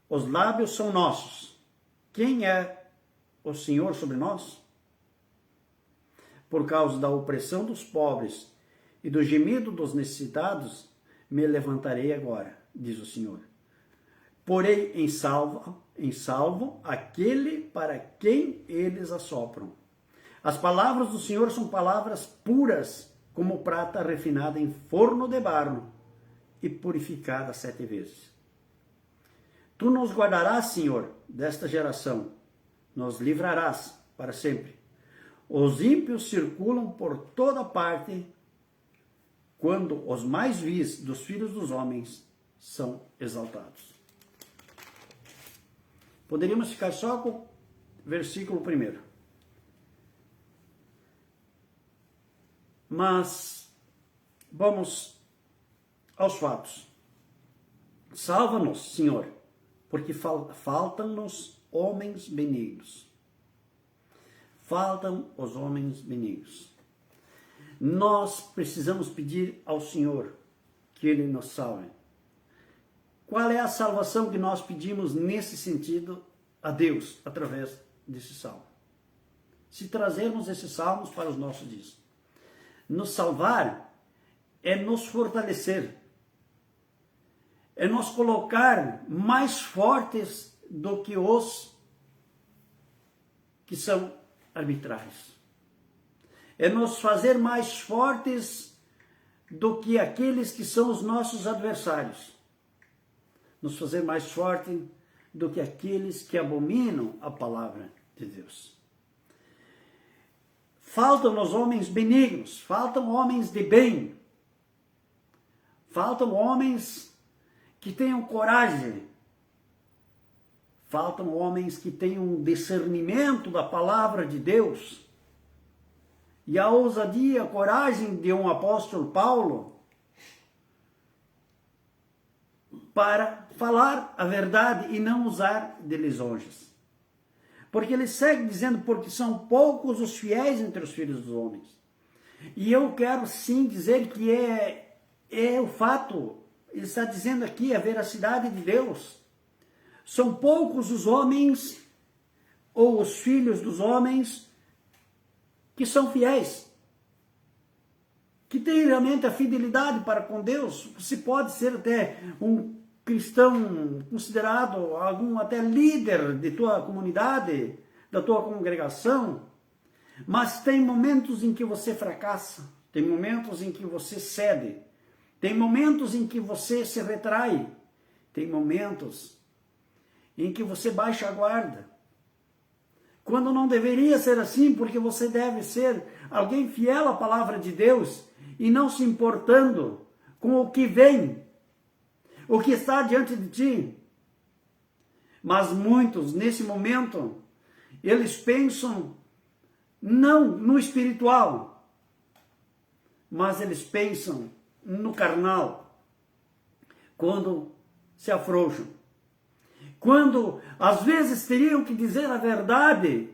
os lábios são nossos. Quem é o Senhor sobre nós? Por causa da opressão dos pobres e do gemido dos necessitados, me levantarei agora, diz o Senhor. Porei em salvo aquele para quem eles assopram. As palavras do Senhor são palavras puras, como prata refinada em forno de barro e purificada 7 vezes. Tu nos guardarás, Senhor, desta geração, nos livrarás para sempre. Os ímpios circulam por toda parte, quando os mais vis dos filhos dos homens são exaltados. Poderíamos ficar só com o versículo 1. Mas vamos aos fatos. Salva-nos, Senhor, porque faltam-nos homens benignos. Faltam os homens benignos. Nós precisamos pedir ao Senhor que Ele nos salve. Qual é a salvação que nós pedimos nesse sentido a Deus, através desse salmo? Se trazermos esses salmos para os nossos dias. Nos salvar é nos fortalecer, é nos colocar mais fortes do que os que são arbitrários. É nos fazer mais fortes do que aqueles que são os nossos adversários. Nos fazer mais forte do que aqueles que abominam a palavra de Deus. Faltam os homens benignos, faltam homens de bem, faltam homens que tenham coragem, faltam homens que tenham um discernimento da palavra de Deus. E a ousadia, a coragem de um apóstolo Paulo para falar a verdade e não usar de lisonjas. Porque ele segue dizendo, porque são poucos os fiéis entre os filhos dos homens. E eu quero sim dizer que é o fato, ele está dizendo aqui a veracidade de Deus. São poucos os homens, ou os filhos dos homens, que são fiéis. Que têm realmente a fidelidade para com Deus. Se pode ser até um cristão considerado algum até líder de tua comunidade, da tua congregação, mas tem momentos em que você fracassa, tem momentos em que você cede, tem momentos em que você se retrai, tem momentos em que você baixa a guarda, quando não deveria ser assim, porque você deve ser alguém fiel à palavra de Deus e não se importando com o que vem, o que está diante de ti. Mas muitos, nesse momento, eles pensam não no espiritual, mas eles pensam no carnal, quando se afrouxam. Quando, às vezes, teriam que dizer a verdade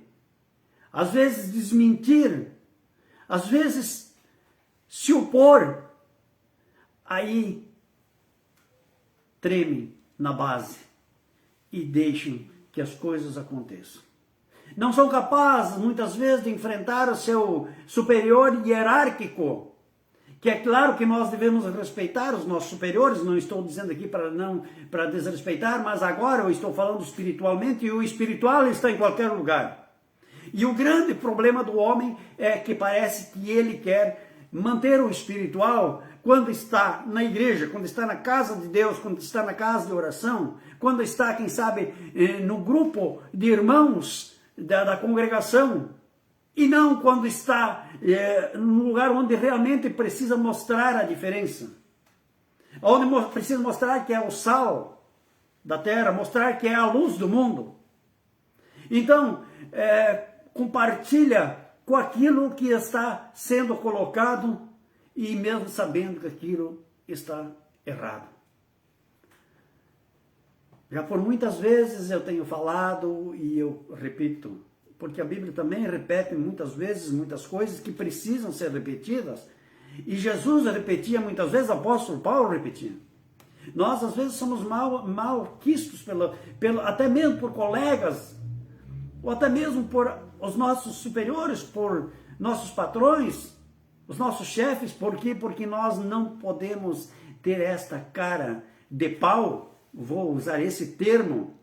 às vezes desmentir, às vezes se opor, aí tremem na base e deixem que as coisas aconteçam. Não são capazes, muitas vezes, de enfrentar o seu superior hierárquico, que é claro que nós devemos respeitar os nossos superiores, não estou dizendo aqui para desrespeitar, mas agora eu estou falando espiritualmente, e o espiritual está em qualquer lugar. E o grande problema do homem é que parece que ele quer manter o espiritual quando está na igreja, quando está na casa de Deus, quando está na casa de oração, quando está, quem sabe, no grupo de irmãos da congregação, e não quando está no lugar onde realmente precisa mostrar a diferença, onde precisa mostrar que é o sal da terra, mostrar que é a luz do mundo. Então, compartilha com aquilo que está sendo colocado e mesmo sabendo que aquilo está errado. Já por muitas vezes eu tenho falado e eu repito, porque a Bíblia também repete muitas vezes muitas coisas que precisam ser repetidas, e Jesus repetia muitas vezes, o apóstolo Paulo repetia. Nós às vezes somos mal quistos até mesmo por colegas, ou até mesmo por os nossos superiores, por nossos patrões, os nossos chefes. Por quê? Porque nós não podemos ter esta cara de pau, vou usar esse termo,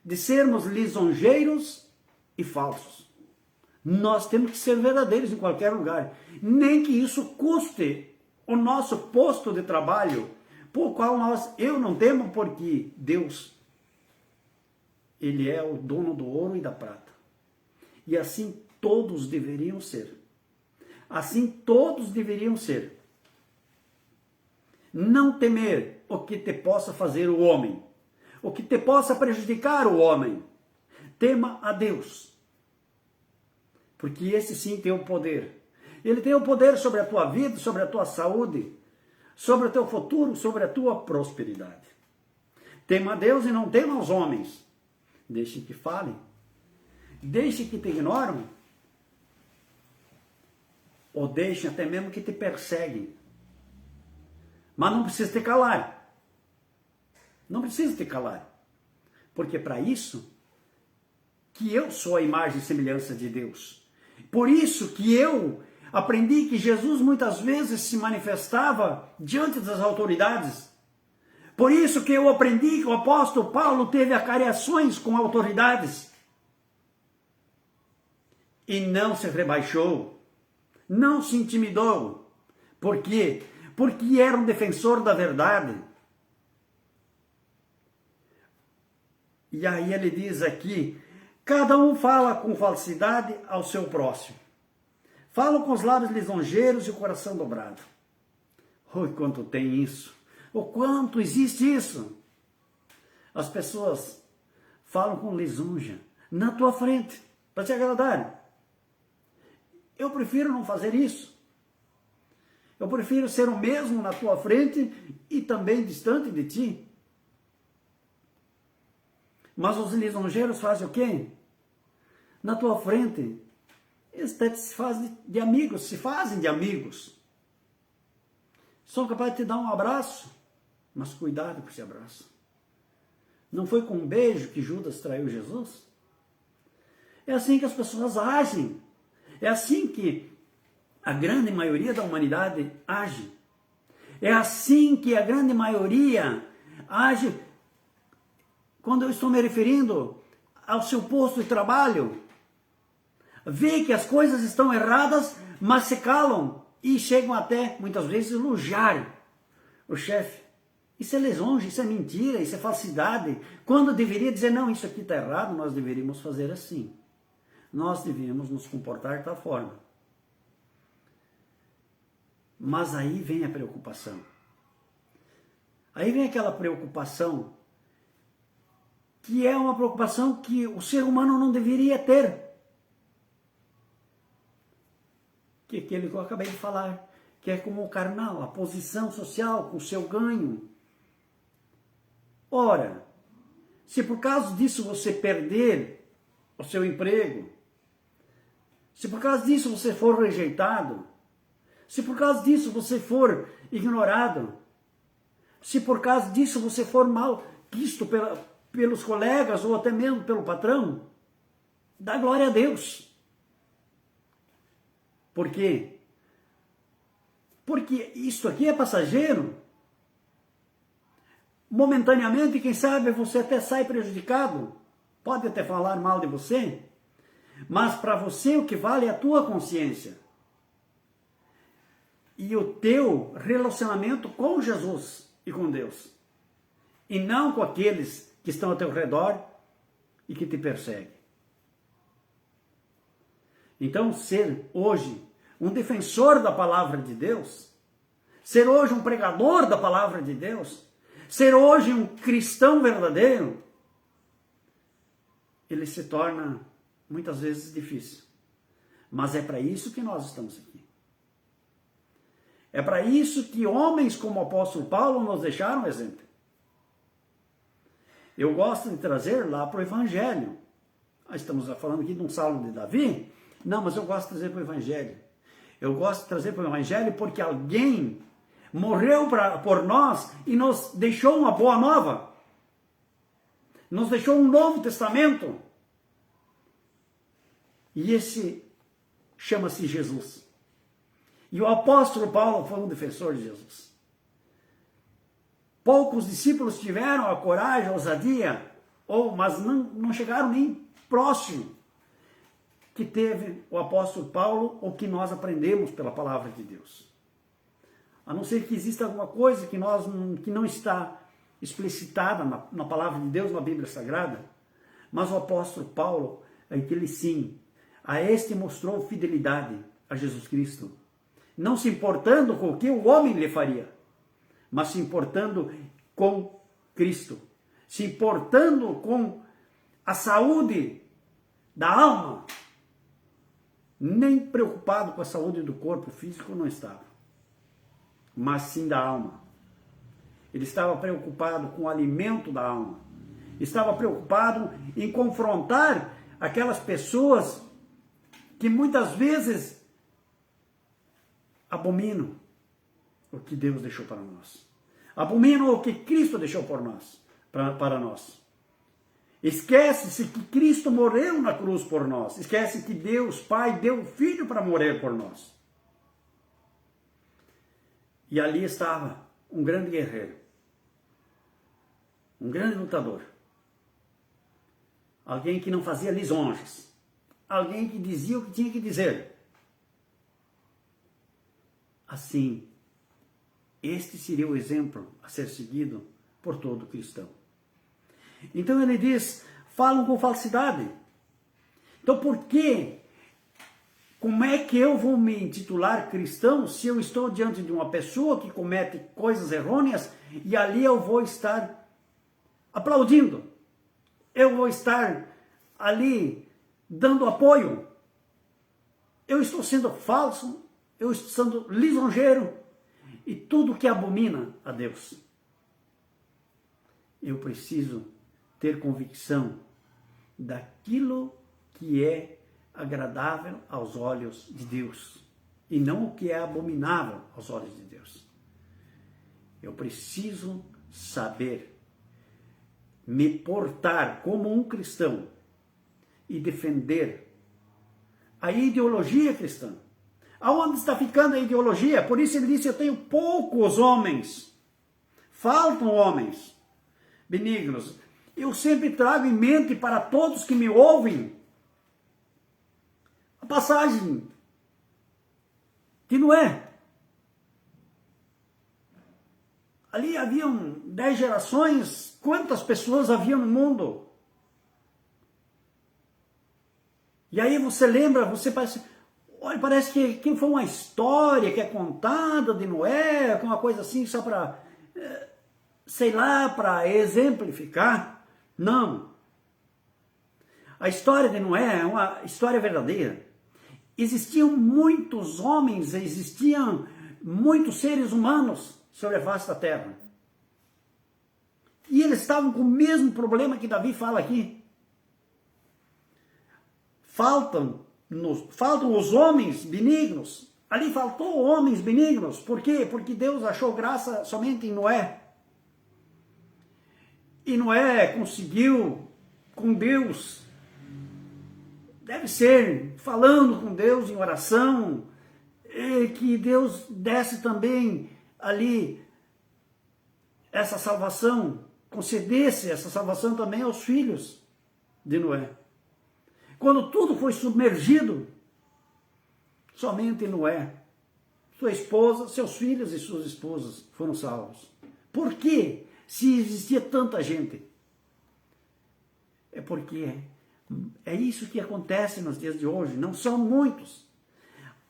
de sermos lisonjeiros e falsos. Nós temos que ser verdadeiros em qualquer lugar, nem que isso custe o nosso posto de trabalho, por qual eu não temo, porque Deus, Ele é o dono do ouro e da prata. E assim todos deveriam ser. Assim todos deveriam ser. Não temer o que te possa fazer o homem, o que te possa prejudicar o homem. Tema a Deus, porque esse sim tem o poder. Ele tem o poder sobre a tua vida, sobre a tua saúde, sobre o teu futuro, sobre a tua prosperidade. Tema a Deus e não tema aos homens. Deixe que falem, deixe que te ignoram, ou deixe até mesmo que te perseguem. Mas não precisa te calar. Não precisa te calar. Porque para isso que eu sou a imagem e semelhança de Deus. Por isso que eu aprendi que Jesus muitas vezes se manifestava diante das autoridades. Por isso que eu aprendi que o apóstolo Paulo teve acariações com autoridades. E não se rebaixou, não se intimidou. Por quê? Porque era um defensor da verdade. E aí ele diz aqui, cada um fala com falsidade ao seu próximo. Fala com os lábios lisonjeiros e o coração dobrado. Oh, quanto tem isso! O quanto existe isso! As pessoas falam com lisonja na tua frente, para te agradar. Eu prefiro não fazer isso. Eu prefiro ser o mesmo na tua frente e também distante de ti. Mas os lisonjeiros fazem o quê? Na tua frente, eles até se fazem de amigos, se fazem de amigos. São capazes de te dar um abraço, mas cuidado com esse abraço. Não foi com um beijo que Judas traiu Jesus? É assim que as pessoas agem. É assim que a grande maioria da humanidade age. É assim que a grande maioria age quando eu estou me referindo ao seu posto de trabalho. Vê que as coisas estão erradas, mas se calam e chegam até, muitas vezes, elogiar o chefe. Isso é lisonja, isso é mentira, isso é falsidade. Quando deveria dizer, não, isso aqui está errado, nós deveríamos fazer assim. Nós deveríamos nos comportar de tal forma. Mas aí vem a preocupação. Aí vem aquela preocupação que é uma preocupação que o ser humano não deveria ter. Que é aquele que eu acabei de falar, que é como o carnal, a posição social com o seu ganho. Ora, se por causa disso você perder o seu emprego, se por causa disso você for rejeitado, se por causa disso você for ignorado, se por causa disso você for mal visto pelos colegas ou até mesmo pelo patrão, dá glória a Deus. Por quê? Porque isso aqui é passageiro. Momentaneamente, quem sabe, você até sai prejudicado, pode até falar mal de você, mas para você o que vale é a tua consciência e o teu relacionamento com Jesus e com Deus, e não com aqueles que estão ao teu redor e que te perseguem. Então, ser hoje um defensor da palavra de Deus, ser hoje um pregador da palavra de Deus, ser hoje um cristão verdadeiro, ele se torna muitas vezes difícil. Mas é para isso que nós estamos aqui. É para isso que homens como o apóstolo Paulo nos deixaram exemplo. Eu gosto de trazer lá para o Evangelho. Estamos falando aqui de um salmo de Davi. Não, mas eu gosto de trazer para o Evangelho. Eu gosto de trazer para o Evangelho porque alguém morreu por nós e nos deixou uma boa nova. Nos deixou um Novo Testamento. E esse chama-se Jesus. E o apóstolo Paulo foi um defensor de Jesus. Poucos discípulos tiveram a coragem, a ousadia, mas não chegaram nem próximo que teve o apóstolo Paulo, ou que nós aprendemos pela palavra de Deus. A não ser que exista alguma coisa que não está explicitada na palavra de Deus, na Bíblia Sagrada, mas o apóstolo Paulo, ele sim, a este mostrou fidelidade a Jesus Cristo, não se importando com o que o homem lhe faria, mas se importando com Cristo, se importando com a saúde da alma, nem preocupado com a saúde do corpo físico não estava, mas sim da alma. Ele estava preocupado com o alimento da alma, estava preocupado em confrontar aquelas pessoas que muitas vezes abominam o que Deus deixou para nós, abominam o que Cristo deixou por nós, para nós. Esquece-se que Cristo morreu na cruz por nós, esquece que Deus Pai deu o Filho para morrer por nós. E ali estava um grande guerreiro, um grande lutador, alguém que não fazia lisonjas, alguém que dizia o que tinha que dizer. Assim, este seria o exemplo a ser seguido por todo cristão. Então ele diz, falam com falsidade. Então por quê? Como é que eu vou me intitular cristão se eu estou diante de uma pessoa que comete coisas errôneas e ali eu vou estar aplaudindo? Eu vou estar ali dando apoio? Eu estou sendo falso? Eu estou sendo lisonjeiro? E tudo que abomina a Deus. Eu preciso ter convicção daquilo que é agradável aos olhos de Deus e não o que é abominável aos olhos de Deus. Eu preciso saber me portar como um cristão e defender a ideologia cristã. Aonde está ficando a ideologia? Por isso ele disse, eu tenho poucos homens, faltam homens benignos. Eu sempre trago em mente para todos que me ouvem a passagem de Noé. Ali haviam 10 gerações, quantas pessoas haviam no mundo? E aí você lembra, você parece que foi uma história que é contada de Noé, uma coisa assim, só para, sei lá, para exemplificar. Não. A história de Noé é uma história verdadeira. Existiam muitos homens, existiam muitos seres humanos sobre a face da terra. E eles estavam com o mesmo problema que Davi fala aqui. Faltam faltam os homens benignos. Ali faltou homens benignos. Por quê? Porque Deus achou graça somente em Noé. E Noé conseguiu com Deus, deve ser falando com Deus em oração, que Deus desse também ali essa salvação, concedesse essa salvação também aos filhos de Noé. Quando tudo foi submergido, somente Noé, sua esposa, seus filhos e suas esposas foram salvos. Por quê? Se existia tanta gente? É porque é isso que acontece nos dias de hoje, não são muitos.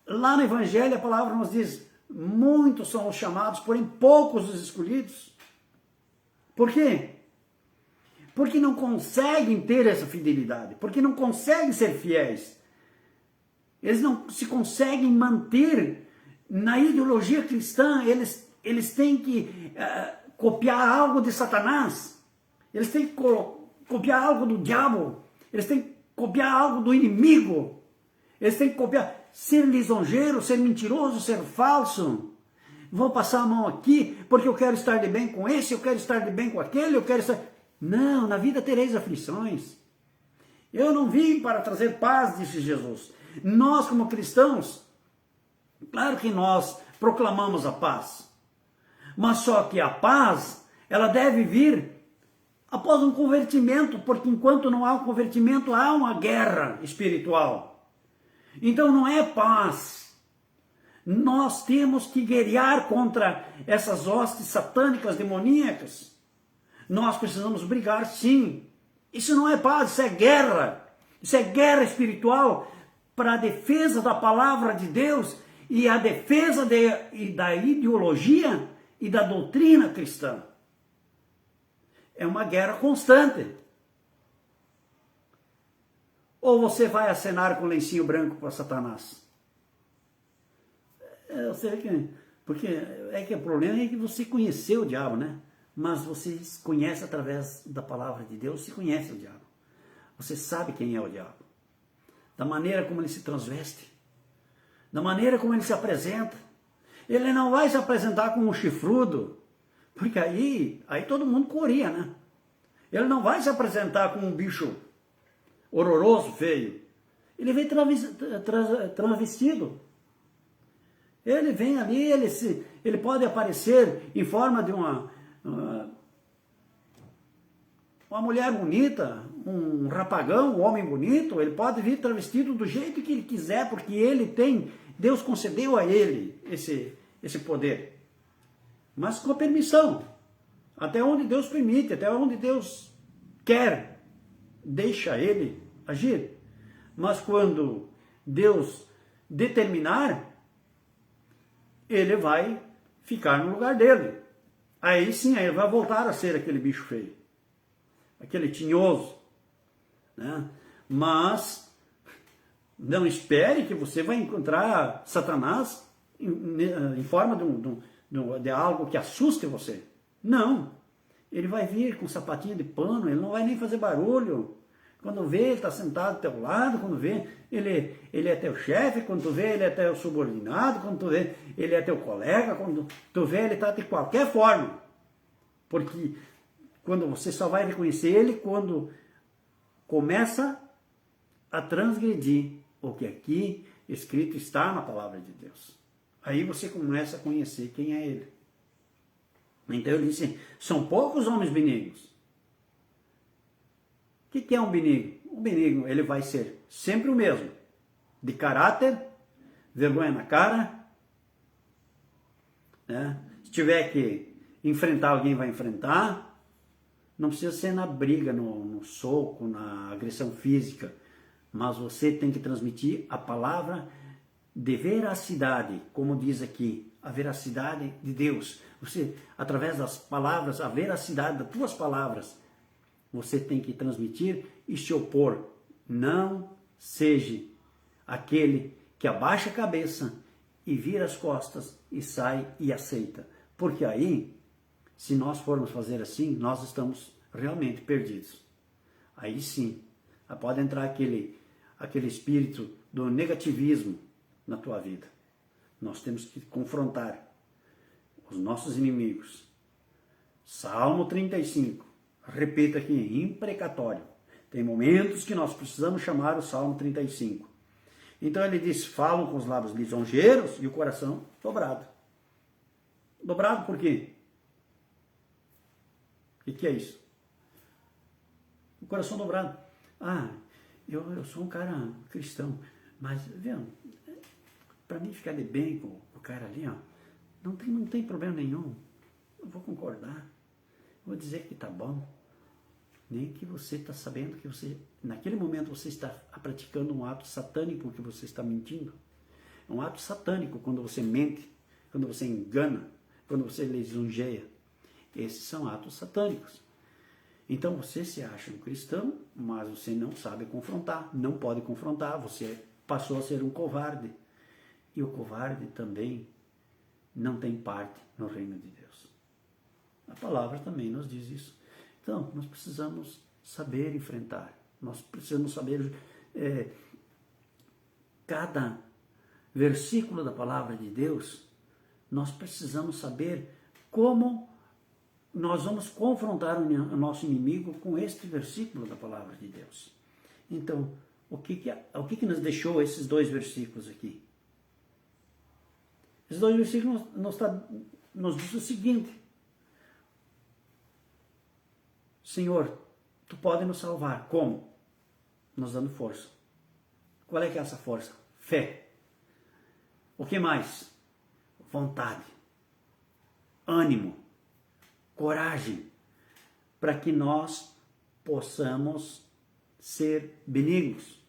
Lá no Evangelho a palavra nos diz, muitos são os chamados, porém poucos os escolhidos. Por quê? Porque não conseguem ter essa fidelidade, porque não conseguem ser fiéis. Eles não se conseguem manter na ideologia cristã, eles têm que copiar algo de Satanás, eles têm que copiar algo do diabo, eles têm que copiar algo do inimigo, eles têm que copiar, ser lisonjeiro, ser mentiroso, ser falso. Vou passar a mão aqui porque eu quero estar de bem com esse, eu quero estar de bem com aquele, eu quero estar... Não, na vida tereis aflições. Eu não vim para trazer paz, disse Jesus. Nós como cristãos, claro que nós proclamamos a paz, mas só que a paz, ela deve vir após um convertimento, porque enquanto não há um convertimento, há uma guerra espiritual. Então não é paz. Nós temos que guerrear contra essas hostes satânicas, demoníacas. Nós precisamos brigar, sim. Isso não é paz, isso é guerra. Isso é guerra espiritual para a defesa da palavra de Deus e a defesa da ideologia e da doutrina cristã. É uma guerra constante. Ou você vai acenar com lencinho branco para Satanás? Eu sei que... Porque o problema é que você conheceu o diabo, né? Mas você conhece através da palavra de Deus, você conhece o diabo. Você sabe quem é o diabo. Da maneira como ele se transveste. Da maneira como ele se apresenta. Ele não vai se apresentar como um chifrudo, porque aí todo mundo corria, né? Ele não vai se apresentar como um bicho horroroso, feio. Ele vem travestido. Ele vem ali, ele pode aparecer em forma de uma mulher bonita, um rapagão, um homem bonito. Ele pode vir travestido do jeito que ele quiser, porque ele tem, Deus concedeu a ele esse poder. Mas com a permissão, até onde Deus permite, até onde Deus quer, deixa ele agir. Mas quando Deus determinar, ele vai ficar no lugar dele. Aí sim, aí ele vai voltar a ser aquele bicho feio, aquele tinhoso, né? Mas não espere que você vai encontrar Satanás em forma de algo que assuste você. Não, ele vai vir com sapatinho de pano, ele não vai nem fazer barulho. Quando vê, ele está sentado ao teu lado, quando vê, ele é teu chefe, quando tu vê, ele é teu subordinado, quando tu vê, ele é teu colega, quando tu vê, ele está de qualquer forma. Porque quando você só vai reconhecer ele quando começa a transgredir o que aqui escrito está na palavra de Deus. Aí você começa a conhecer quem é ele. Então ele disse, são poucos homens benignos. O que é um benigno? Um benigno, ele vai ser sempre o mesmo, de caráter, vergonha na cara, né? Se tiver que enfrentar alguém, vai enfrentar. Não precisa ser na briga, no soco, na agressão física, mas você tem que transmitir a palavra de veracidade, como diz aqui, a veracidade de Deus. Você, através das palavras, a veracidade das tuas palavras, você tem que transmitir e se opor. Não seja aquele que abaixa a cabeça e vira as costas e sai e aceita. Porque aí, se nós formos fazer assim, nós estamos realmente perdidos. Aí sim, pode entrar aquele espírito do negativismo na tua vida. Nós temos que confrontar os nossos inimigos. Salmo 35, repita aqui, imprecatório. Tem momentos que nós precisamos chamar o Salmo 35. Então ele diz, falam com os lábios lisonjeiros e o coração dobrado. Dobrado por quê? O que é isso? O coração dobrado. Ah, eu sou um cara cristão, mas, viu, para mim ficar de bem com o cara ali, ó, não tem problema nenhum. Eu vou concordar. Eu vou dizer que tá bom. Nem que você está sabendo que você, naquele momento, você está praticando um ato satânico, que você está mentindo. É um ato satânico quando você mente, quando você engana, quando você lisonjeia. Esses são atos satânicos. Então você se acha um cristão, mas você não sabe confrontar, não pode confrontar, você passou a ser um covarde. E o covarde também não tem parte no reino de Deus. A palavra também nos diz isso. Então, nós precisamos saber enfrentar, nós precisamos saber cada versículo da palavra de Deus, nós precisamos saber como nós vamos confrontar o nosso inimigo com este versículo da palavra de Deus. Então, o que nos deixou esses dois versículos aqui? Esses dois versículos nos diz o seguinte: Senhor, Tu pode nos salvar. Como? Nos dando força. Qual é que é essa força? Fé. O que mais? Vontade. Ânimo. Coragem. Para que nós possamos ser benignos.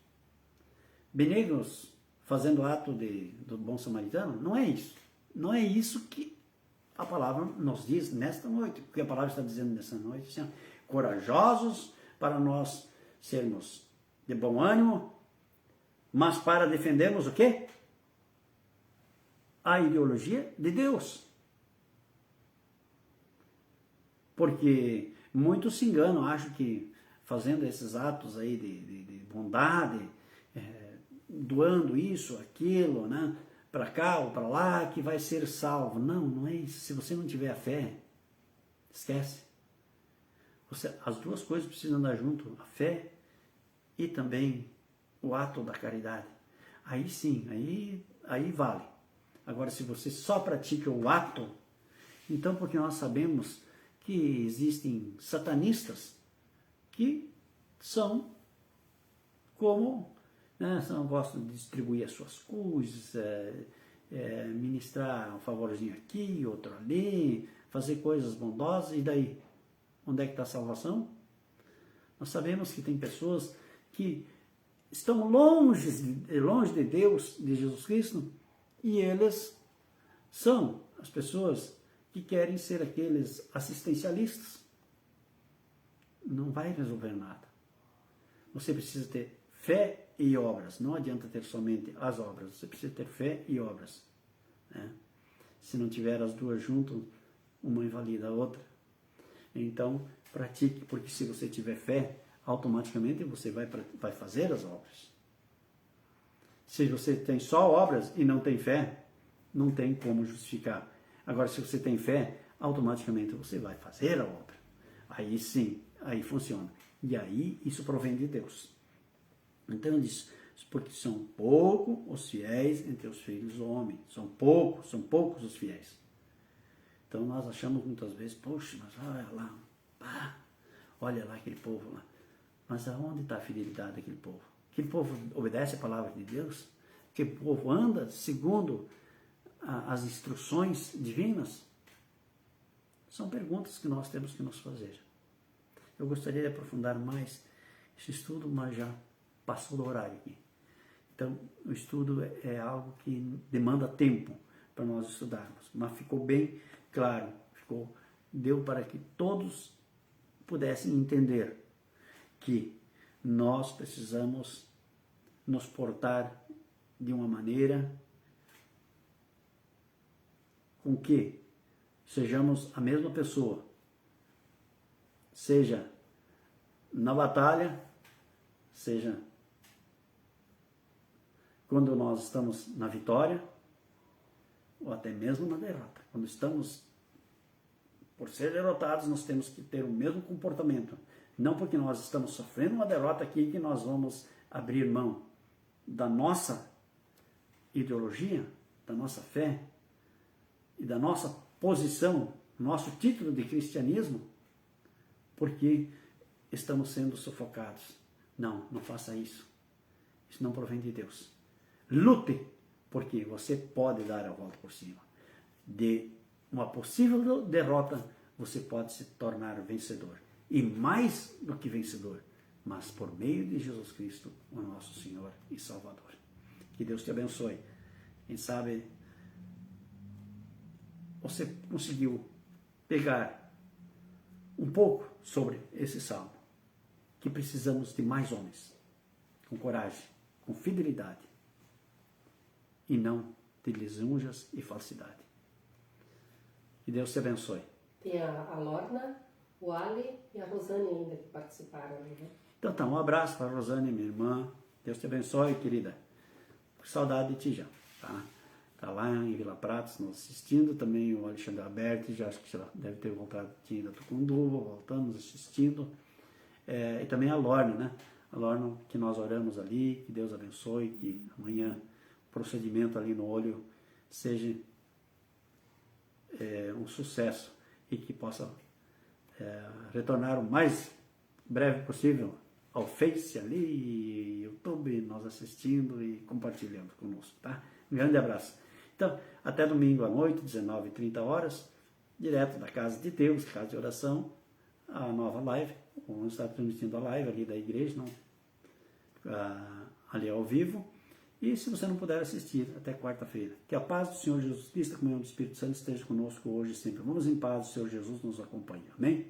Benignos, fazendo ato do bom samaritano? Não é isso. Não é isso que a palavra nos diz nesta noite. O que a palavra está dizendo nesta noite? Assim, corajosos para nós sermos de bom ânimo, mas para defendermos o quê? A ideologia de Deus. Porque muitos se enganam, acham que fazendo esses atos aí de bondade, doando isso, aquilo, né, para cá ou para lá, que vai ser salvo. Não, não é isso. Se você não tiver a fé, esquece. As duas coisas precisam andar junto, a fé e também o ato da caridade. Aí sim, aí vale. Agora, se você só pratica o ato, então, porque nós sabemos que existem satanistas que são como, né, gostam de distribuir as suas coisas, ministrar um favorzinho aqui, outro ali, fazer coisas bondosas, e daí? Onde é que está a salvação? Nós sabemos que tem pessoas que estão longe de Deus, de Jesus Cristo, e eles são as pessoas que querem ser aqueles assistencialistas. Não vai resolver nada. Você precisa ter fé e obras. Não adianta ter somente as obras. Você precisa ter fé e obras. Né? Se não tiver as duas juntas, uma invalida a outra. Então, pratique, porque se você tiver fé, automaticamente você vai fazer as obras. Se você tem só obras e não tem fé, não tem como justificar. Agora, se você tem fé, automaticamente você vai fazer a obra. Aí sim, aí funciona. E aí isso provém de Deus. Então ele diz, porque são poucos os fiéis entre os filhos do homem. São poucos os fiéis. Então nós achamos muitas vezes, poxa, mas olha lá, olha lá aquele povo lá. Mas aonde está a fidelidade daquele povo? Aquele povo obedece a palavra de Deus? Aquele povo anda segundo as instruções divinas? São perguntas que nós temos que nos fazer. Eu gostaria de aprofundar mais esse estudo, mas já passou do horário aqui. Então, o estudo é algo que demanda tempo para nós estudarmos. Mas ficou bem claro, deu para que todos pudessem entender que nós precisamos nos portar de uma maneira com que sejamos a mesma pessoa, seja na batalha, seja quando nós estamos na vitória, ou até mesmo na derrota. Quando estamos, por ser derrotados, nós temos que ter o mesmo comportamento. Não porque nós estamos sofrendo uma derrota aqui que nós vamos abrir mão da nossa ideologia, da nossa fé e da nossa posição, nosso título de cristianismo, porque estamos sendo sufocados. Não, não faça isso. Isso não provém de Deus. Lute, porque você pode dar a volta por cima. De uma possível derrota, você pode se tornar vencedor. E mais do que vencedor, mas por meio de Jesus Cristo, o nosso Senhor e Salvador. Que Deus te abençoe. Quem sabe você conseguiu pegar um pouco sobre esse salmo, que precisamos de mais homens, com coragem, com fidelidade, e não de lisonjas e falsidade. Que Deus te abençoe. Tem a Lorna, o Ali e a Rosane ainda que participaram. Né? Então tá, um abraço para a Rosane, minha irmã. Deus te abençoe, querida. Com saudade de ti já, tá? Tá lá em Vila Pratos nos assistindo, também o Alexandre Alberti, já acho que já deve ter voltado aqui da Tucunduva, voltamos assistindo. E também a Lorna, né? A Lorna que nós oramos ali, que Deus abençoe, que amanhã o procedimento ali no olho seja um sucesso e que possa retornar o mais breve possível ao Face ali, YouTube, nós assistindo e compartilhando conosco, tá? Um grande abraço. Então, até domingo à noite, 19h30, direto da Casa de Deus, Casa de Oração, a nova live. Vamos estar transmitindo a live ali da igreja, não, ali ao vivo. E se você não puder assistir, até quarta-feira. Que a paz do Senhor Jesus Cristo, a comunhão do Espírito Santo esteja conosco hoje e sempre. Vamos em paz, o Senhor Jesus nos acompanha. Amém?